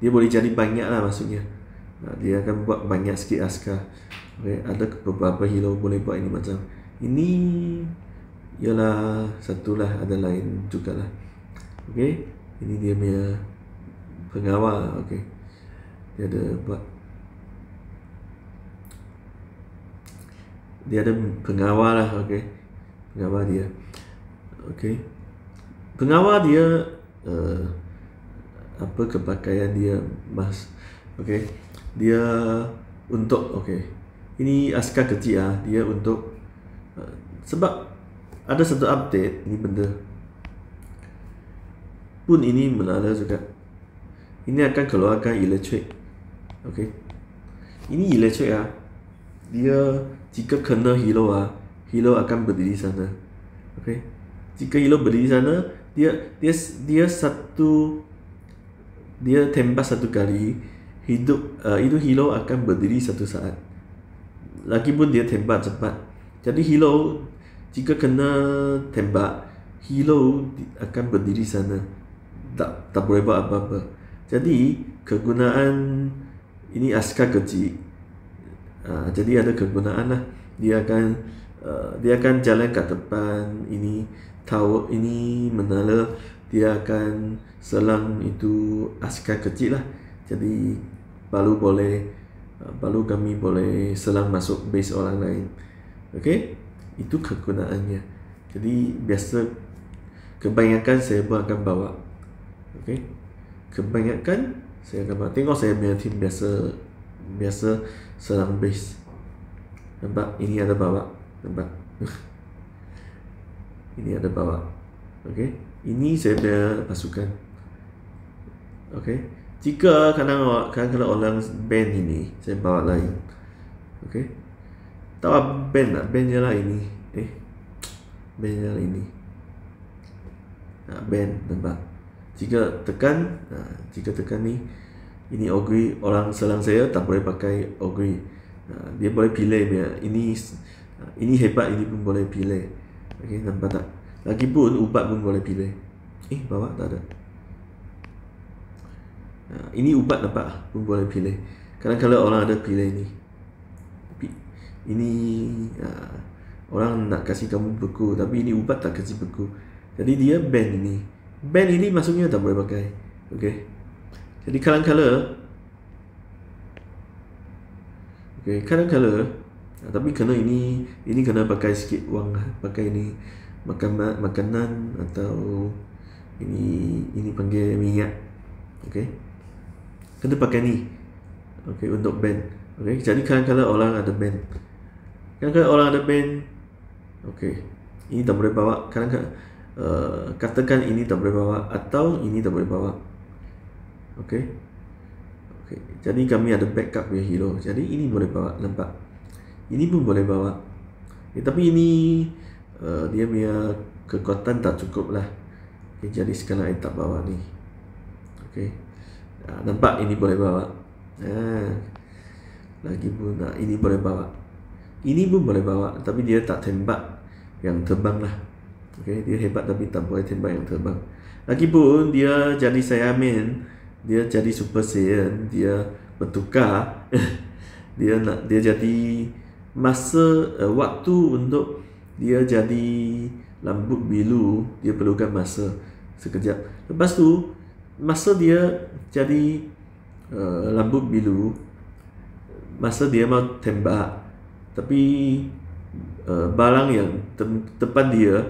Speaker 1: dia boleh jadi banyak lah maksudnya. Dia akan buat banyak sikit askar. Okay. Ada beberapa hero boleh buat ini macam ini. Ialah satulah, ada lain juga lah. Okay. Ini dia punya pengawal. Okay. Dia ada buat, dia ada pengawal lah. Okay. Pengawal dia. Okay. Pengawal dia apa kepakaian dia, mas. Okay. Dia untuk, okay, ini askar kecil dia untuk sebab ada satu update ini benda pun ini menala juga. Ini akan keluarkan elektrik. Okay. Ini elektrik dia jika kena hero hero akan berdiri sana. Okay. Jika hero berdiri sana, dia satu, dia tembak satu kali, hidup itu hero akan berdiri satu saat. Lagipun dia tembak cepat. Jadi hero jika kena tembak, hero akan berdiri sana. Tak boleh buat apa-apa. Jadi kegunaan ini askar kecil. Jadi ada kegunaan lah. Dia akan jalan ke depan. Ini tower, ini menara. Dia akan selang itu askar kecil lah. Jadi baru boleh baru kami boleh selang masuk base orang lain. Okey, itu kegunaannya. Jadi biasa kebanyakan saya pun akan bawa. Okey, kebanyakan saya akan bawa. Tengok saya punya team biasa selang base. Nampak? Ini ada bawa. Nampak? Ini ada bawa. Okey, ini saya punya pasukan. Okey, jika kadang-kadang orang band ini, saya bawa lain. Okey, tahu band tak? Band je lah ini. Band je lah ini. Band, nampak? Jika tekan ni, ini ogre, orang selang saya tak boleh pakai ogre. Dia boleh pilih dia. Ini hebat, ini pun boleh pilih. Okey, nampak tak? Lagipun ubat pun boleh pilih. Bawa tak ada. Ini ubat nampak pun boleh pilih. Kadang-kadang orang ada pilih ni. Ini orang nak kasih kamu beku, tapi ini ubat tak kasih beku. Jadi dia ban ini. Ban ini maksudnya tak boleh pakai. Okey. Jadi kadang-kadang tapi kena ini kena pakai sikit wang, pakai ini makanan atau ini panggil minyak. Okey, kena pakai ni. Okey, untuk band. Okey, jadi kadang-kadang orang ada band. Okey, ini tak boleh bawa. Kadang-kadang katakan ini tak boleh bawa atau ini tak boleh bawa. Okey, jadi kami ada backup punya hero. Jadi ini boleh bawa, nampak? Ini pun boleh bawa. Tapi ini dia punya kekuatan tak cukup lah. Jadi sekarang saya tak bawa ni. Okey, nampak? Ini boleh bawa. Lagi pun ini boleh bawa. Ini pun boleh bawa, tapi dia tak tembak yang terbang lah. Okey, dia hebat tapi tak boleh tembak yang terbang. Lagipun dia jadi Saiyaman, dia jadi Super Saiyan, dia bertukar. dia jadi masa waktu untuk dia jadi rambut biru, dia perlukan masa sekejap. Lepas tu masa dia jadi rambut biru, masa dia mau tembak, tapi barang yang depan dia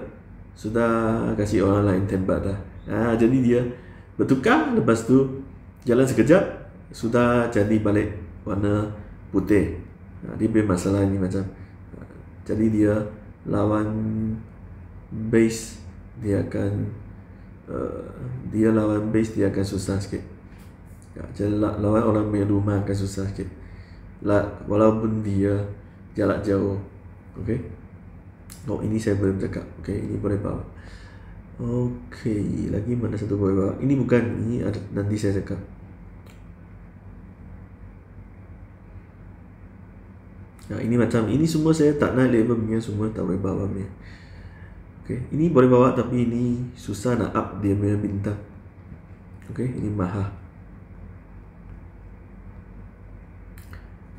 Speaker 1: sudah kasih orang lain tembak dah. Jadi dia bertukar, lepas tu jalan sekejap sudah jadi balik warna putih. Dia punya masalah ni macam jadi dia lawan base dia akan susah sikit. Jadi lawan orang punya rumah akan susah sikit. Walaupun dia jarak jauh. Okey. Ini saya belum cakap. Okey, ini boleh bawa. Okey, lagi mana satu boleh bawa? Ini bukan, ini ada, nanti saya cakap. Ini macam, ini semua saya tak naik level punya, semua tak boleh bawa punya. Okey, ini boleh bawa tapi ini susah nak up dia punya bintang. Okey, ini mahal.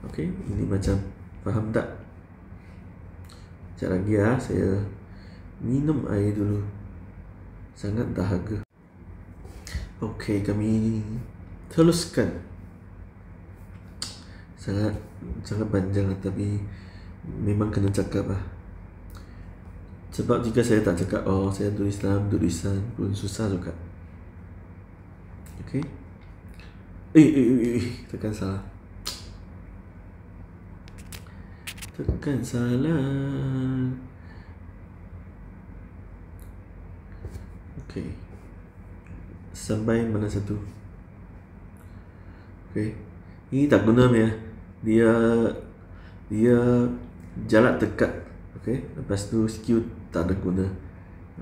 Speaker 1: Okey, ini macam, faham tak? Sekejap lagi saya minum air dulu. Sangat dahaga. Okey, kami teruskan. Sangat panjang tapi memang kena cakap lah. Sebab jika saya tak cakap, saya tulis dalam tulisan pun susah juga. Okey. Tekan salah. Okey. Sampai mana satu? Okey. Ini tak guna ya. Dia jarak dekat. Okey. Lepas tu skill tak ada guna.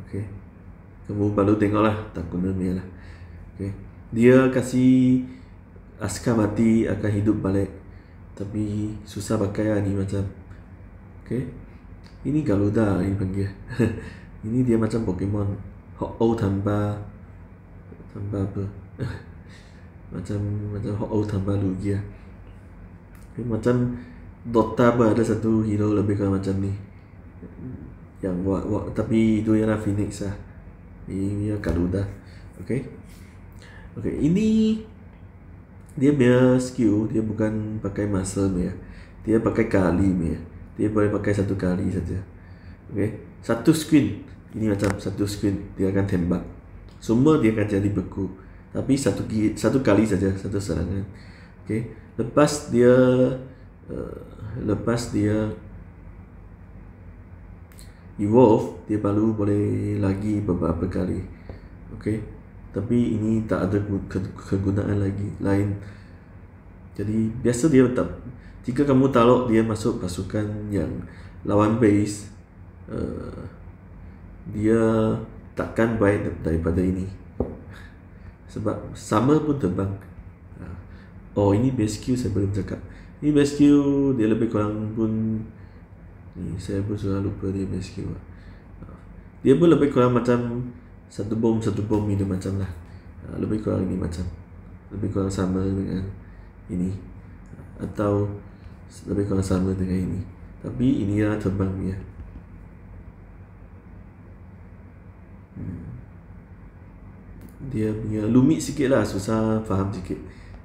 Speaker 1: Okey. Kamu baru tengoklah, tak guna ni lah. Okey. Dia kasih askar mati akan hidup balik. Tapi susah pakai lah ni macam. Okey. Ini Garuda ini panggil. Ini dia macam Pokemon. Ho-Oh tambah apa? macam Ho-Oh tambah Lugia. Okay, macam Dota pun ada satu hero lebih kurang macam ni. Yang tapi itu ialah Phoenix lah. Ini Garuda. Okey. Ini Dia punya skill dia bukan pakai muscle punya, dia pakai kali punya. Dia boleh pakai satu kali saja. Okay, satu screen ini macam satu screen dia akan tembak. Semua dia akan jadi beku. Tapi satu kali saja satu serangan. Okay, lepas dia evolve, dia baru boleh lagi beberapa kali. Okay, tapi ini tak ada kegunaan lagi lain. Jadi biasa dia tak, jika kamu taruh dia masuk pasukan yang lawan base, dia takkan baik daripada ini, sebab sama pun terbang. Oh, ini base Q saya belum cakap. Ini base Q dia lebih kurang pun ni, saya pun sudah lupa dia base Q. Dia pun lebih kurang macam satu bom ini macam lah. Lebih kurang ini macam, lebih kurang sama dengan ini, atau lebih kurang sama dengan ini. Tapi ini lah terbang dia. Dia punya lumit sikit lah, susah faham sikit,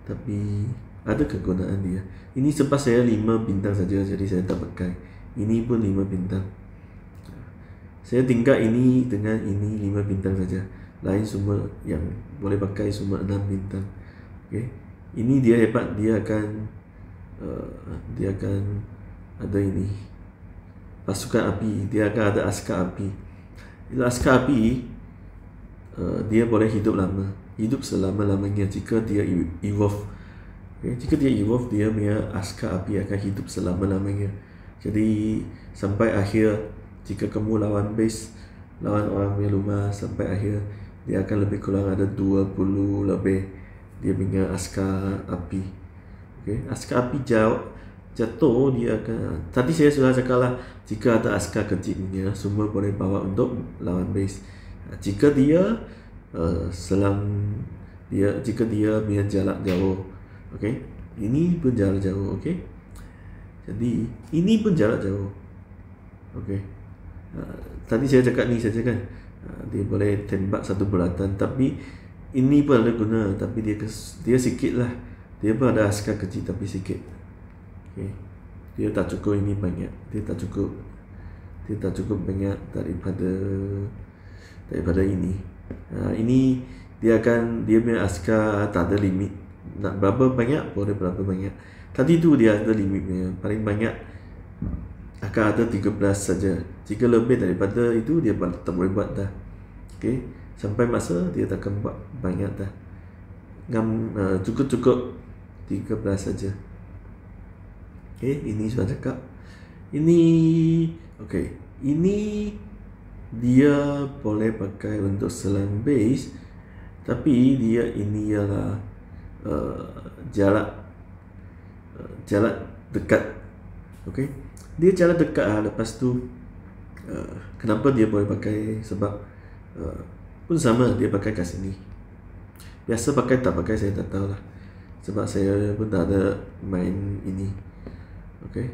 Speaker 1: tapi ada kegunaan dia. Ini sebab saya 5 bintang saja, jadi saya tak pakai. Ini pun 5 bintang. Saya tinggal ini dengan ini 5 bintang saja. Lain semua yang boleh pakai semua 6 bintang. Okay. Ini dia hebat, dia akan ada ini pasukan api, dia akan ada askar api. Bila askar api, dia boleh hidup lama, hidup selama-lamanya jika dia evolve. Okay. Jika dia evolve, dia punya askar api akan hidup selama-lamanya. Jadi sampai akhir, jika kamu lawan base, lawan orang punya rumah, sampai akhir dia akan lebih kurang ada 20 lebih dia punya askar api. Okay. Askar api jatuh, dia akan, tadi saya sudah cakap lah, jika ada askar kecilnya semua boleh bawa untuk lawan base. Jika dia jika dia punya jarak jauh, okay, ini pun jarak jauh, okay. Jadi ini pun jarak jauh, okay. Tadi saya cakap ni saja kan, dia boleh tembak satu bulatan, tapi ini pun ada guna, tapi dia sikit lah, dia pun ada askar kecil tapi sikit, okay. Dia tak cukup ini banyak, dia tak cukup banyak daripada ini. Ini dia punya askar tak ada limit, nak berapa banyak boleh berapa banyak. Tadi tu dia ada limitnya, paling banyak akan ada 13 saja. Jika lebih daripada itu dia tak boleh buat dah. Okay, sampai masa dia takkan buat banyak dah. Cukup 13 saja. Okay, ini sudah cakap. Ini okay, ini dia boleh pakai untuk selang base, tapi dia ini ialah jarak dekat. Okay, dia jarak dekat. Lepas tu kenapa dia boleh pakai, sebab pun sama dia pakai kat sini. Biasa pakai tak pakai saya tak tahu lah, sebab saya pun tak ada main ini. Okay,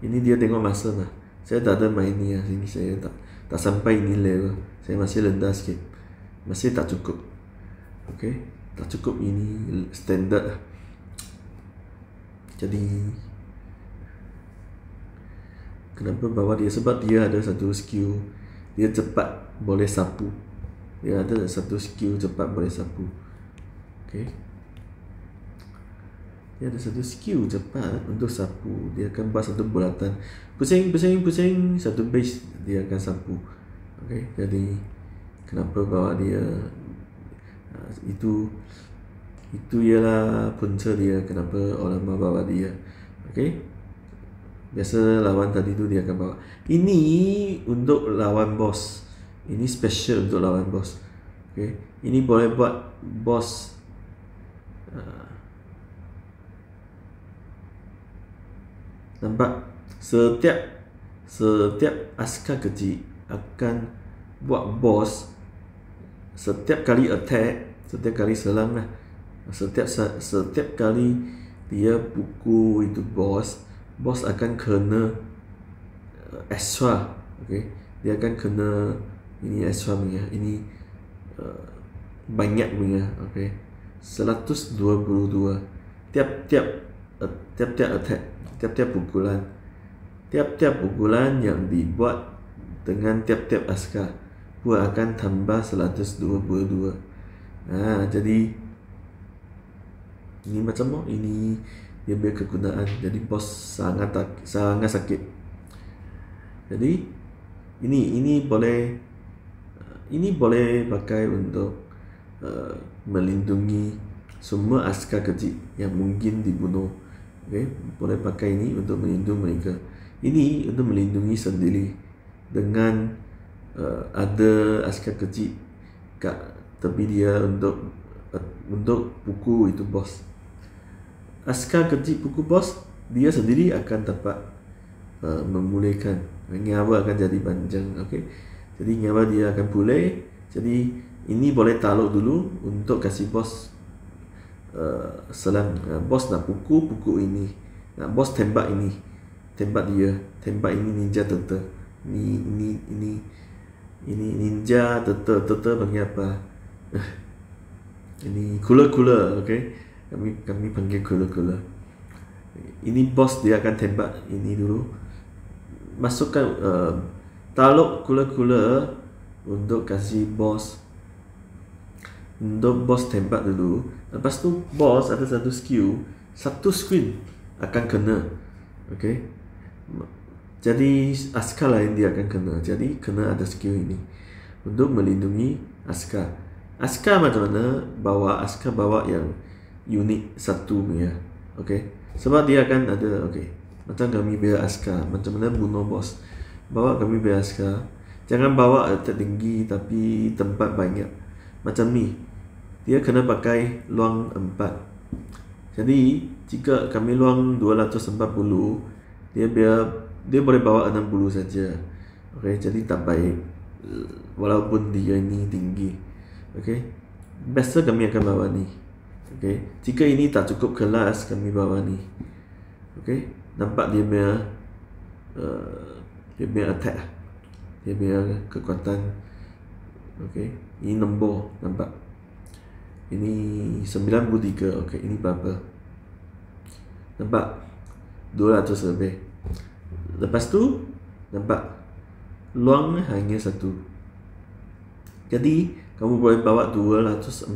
Speaker 1: ini dia tengok masa lah, saya tak ada main ni lah. Sini saya tak sampai ini level, saya masih rendah sikit, masih tak cukup. Okay, tak cukup ini standard lah. Jadi kenapa bawa dia, sebab dia ada satu skill, dia cepat boleh sapu. Dia ada satu skill cepat boleh sapu. Okay, dia ada satu skill cepat untuk sapu. Dia akan buat satu bulatan, pusing satu base dia akan sapu. Okay, jadi kenapa bawa dia, itu ialah punca dia, kenapa orang mau bawa dia. Okay, biasa lawan tadi tu dia akan bawa. Ini untuk lawan boss, ini special untuk lawan boss. Okay, ini boleh buat boss nampak, setiap askar kecil akan buat boss. Setiap kali attack, setiap kali serang lah, setiap kali dia pukul itu boss akan kena extra. Okay, dia akan kena ini extra punya, ini banyak punya. Okay, 122. tiap-tiap attack, tiap-tiap pukulan yang dibuat dengan tiap-tiap askar akan tambah 122. Jadi ini macam ini dia punya kegunaan. Jadi boss sangat sakit. Jadi ini boleh pakai untuk melindungi semua askar kecil yang mungkin dibunuh. Boleh pakai ini untuk melindungi mereka. Ini untuk melindungi sendiri dengan ada askar kecil kat tepi dia untuk pukul itu bos. Askar kecil pukul bos, dia sendiri akan dapat memulihkan, nyawa akan jadi panjang. Jadi nyawa dia akan pulih. Jadi ini boleh taruh dulu untuk kasih bos selang. Bos nak pukul ini, bos tembak ini, tembak ini ninja turtle. Ini ninja turtle panggil apa? Ini kula. Kami panggil kula. Ini bos dia akan tembak ini dulu. Masukkan taruh kula untuk kasih bos. Untuk bos tembak dulu. Lepas tu bos ada satu screen akan kena. Jadi askar lain dia akan kena. Jadi kena ada skill ini untuk melindungi askar. Askar macam mana? Askar bawa yang unit satu punya. Sebab dia akan ada macam kami bela askar, macam mana bunuh bos. Bawa kami bela askar. Jangan bawa tertinggi tapi tempat banyak. Macam ni. Dia kena pakai luang 4. Jadi jika kami luang 240, dia boleh bawa 60 saja. Jadi tak baik walaupun dia ini tinggi. Biasa kami akan bawa ni. Jika ini tak cukup kelas, kami bawa ni. Nampak dia punya attack, dia punya kekuatan. Ini nombor, nampak. Ini 93. Ini berapa? Nampak 200 lebih. Lepas tu nampak luang hanya 1. Jadi kamu boleh bawa 240.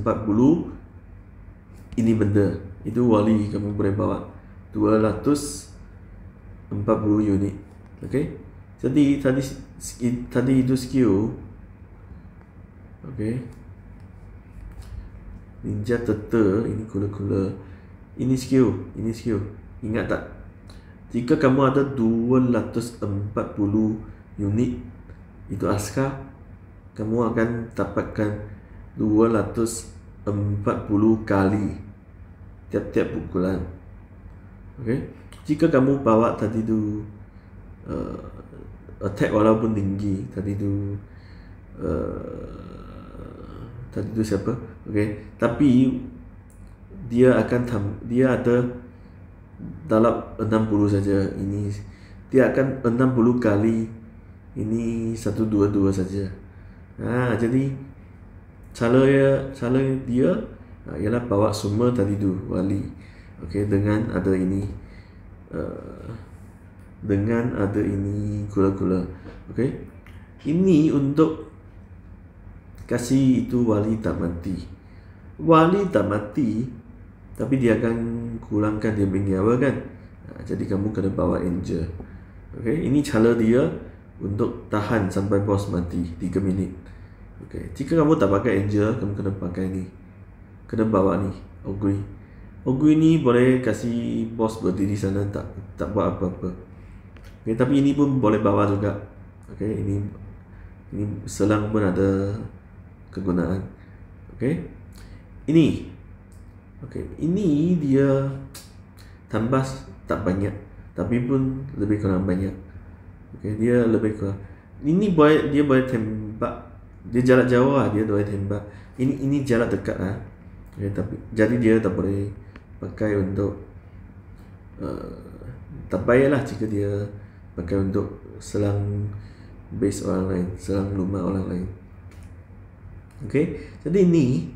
Speaker 1: Ini benda, itu wali. Kamu boleh bawa 240 unit. Jadi tadi itu skill. Ninja turtle, ini kula. Ini skill. Ingat tak? Jika kamu ada 240 unit itu askar, kamu akan dapatkan 240 kali tiap-tiap pukulan. Jika kamu bawa tadi tu attack walaupun tinggi, tadi tu siapa? Tapi dia ada dalam 60 saja. Ini dia akan 60 kali. Ini 122 saja. Jadi cara dia ialah bawa semua tadi tu wali. Dengan ada ini kula. Ini untuk kasih itu wali tak mati, tapi dia akan kurangkan dia punya nyawa kan. Jadi kamu kena bawa angel. Ini cara dia untuk tahan sampai bos mati 3 minit. Jika kamu tak pakai angel, kamu kena pakai ni. Kena bawa ni, Ogre ni boleh kasih bos berdiri sana, tak buat apa-apa. Tapi ini pun boleh bawa juga. Ini selang pun ada kegunaan. Ini dia tambah tak banyak, tapi pun lebih kurang banyak. Dia lebih kurang. Ini dia boleh tembak. Dia jarak jauh dia boleh tembak. Ini jarak dekat tapi jadi dia tak boleh pakai untuk tak payahlah jika dia pakai untuk selang base orang lain, selang rumah orang lain. Jadi ini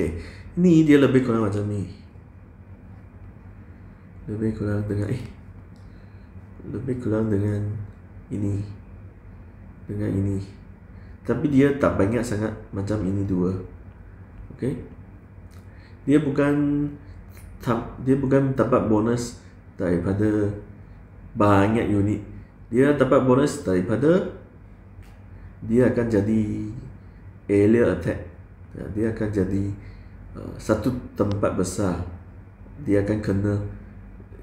Speaker 1: Okay, ini dia lebih kurang macam ni. Lebih kurang dengan ini. Dengan ini. Tapi dia tak banyak sangat macam ini dua. Okay. Dia bukan dapat bonus daripada banyak unit. Dia dapat bonus daripada dia akan jadi area attack. Dia akan jadi satu tempat besar. Dia akan kena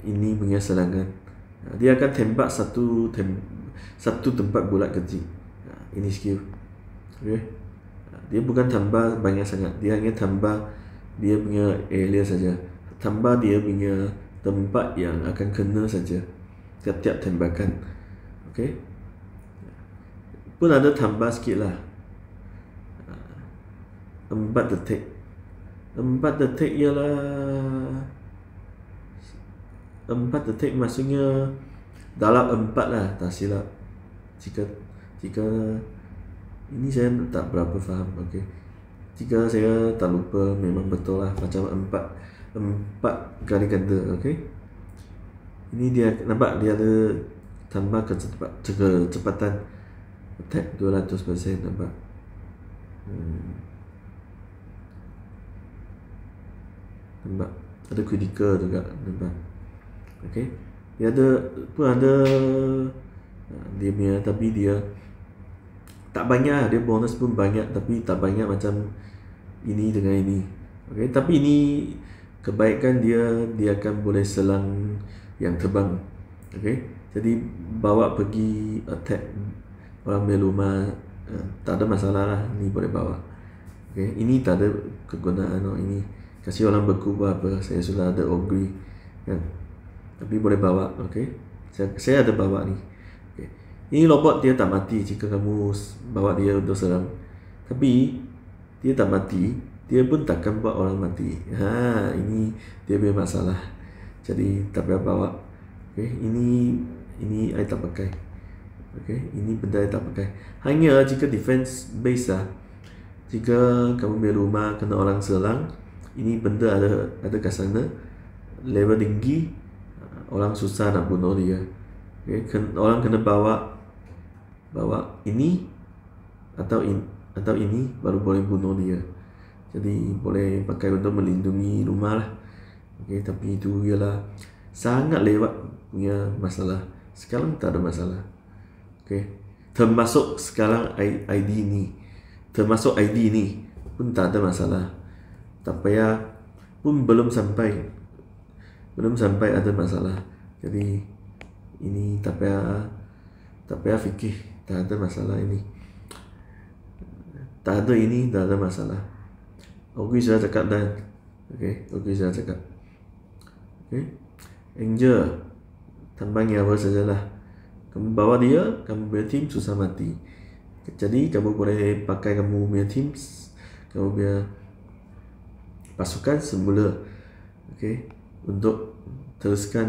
Speaker 1: ini punya serangan. Dia akan tembak satu tempat bulat kecil. Ini skill. Okay. Dia bukan tambah banyak sangat. Dia hanya tambah dia punya area saja. Tambah dia punya tempat yang akan kena saja tiap-tiap tembakan. Okay. Pun ada tambah sikit lah. 4 detik. 4 detik ialah 4 detik maksudnya dalam 4 lah, tak silap. Jika ini saya tak berapa faham. Okay. Jika saya tak lupa, memang betul lah, macam 4 kali ganda. Okay. Ini dia nampak dia ada tambah kecepatan attack 200%, nampak. Nampak ada critical juga, nampak. Okay. Dia ada dia punya, tapi dia tak banyak. Dia bonus pun banyak, tapi tak banyak macam ini dengan ini. Okay. Tapi ini kebaikan dia akan boleh selang yang terbang. Okay. Jadi bawa pergi attack orang meluma, tak ada masalah lah, ni boleh bawa. Okay. Ini tak ada kegunaan. Ini kasih orang berkubah apa, saya sudah ada ogre kan, tapi boleh bawa. Okay. Saya ada bawa ni. Okay. Ini robot dia tak mati jika kamu bawa dia untuk serang, tapi dia tak mati, dia pun takkan buat orang mati. Ini dia punya masalah. Jadi tak payah bawa. Okay. Ini I tak pakai. Okay. Ini benda I tak pakai. Hanya jika defense base lah, jika kamu punya rumah kena orang serang, ini benda ada kat sana, level tinggi, orang susah nak bunuh dia. Okay. Orang kena bawa ini atau ini baru boleh bunuh dia. Jadi boleh pakai untuk melindungi rumah lah. Okay. Tapi itu ialah sangat lewat punya masalah. Sekarang tak ada masalah. Okay. Termasuk sekarang ID ni, termasuk ID ni pun tak ada masalah. Tak payah, pun belum sampai ada masalah. Jadi ini tak payah fikir, tak ada masalah ini. Tak ada ini, tak ada masalah. Ogre sudah cakap dan. Okay, Ogre sudah cakap. Okay. Angel, tambang apa sajalah. Kamu bawa dia, kamu punya team susah mati. Jadi kamu boleh pakai kamu punya team, kamu punya pasukan semula. Okay. Untuk teruskan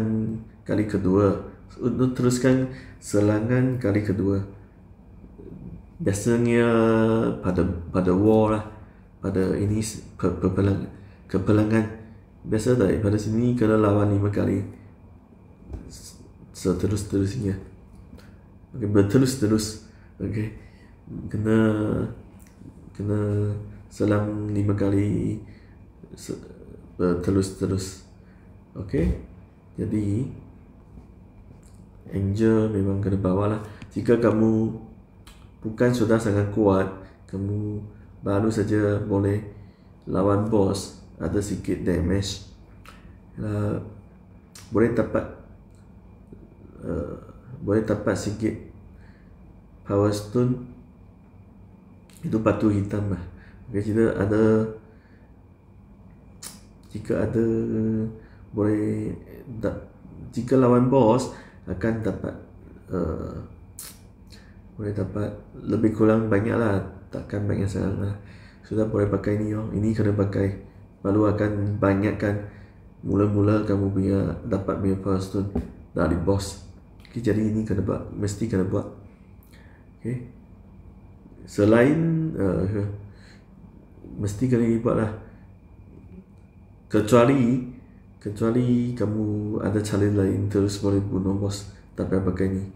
Speaker 1: kali kedua, untuk teruskan serangan kali kedua. Biasanya pada war lah, pada ini kepelangan, biasa daripada sini kena lawan 5 kali seterus-terusnya. Okay, berterus-terus. Okay. Kena selang 5 kali berterus-terus. Okay. Jadi Angel memang kena bawa lah. Jika kamu bukan sudah sangat kuat, kamu baru saja boleh lawan boss, ada sikit damage, boleh dapat sikit power stone, itu batu hitam lah. Okay, jika ada boleh jika lawan boss akan dapat boleh dapat lebih kurang banyak lah, takkan banyak sangat lah. Sudah boleh pakai ni. Ini kena pakai, baru akan banyakkan mula-mula kamu punya dapat punya power stone dari boss. Okay, jadi ini kena buat, mesti kena buat. Okay. Selain mesti kena buat lah. kecuali kamu ada cara lain terus boleh bunuh bos, tapi apa ini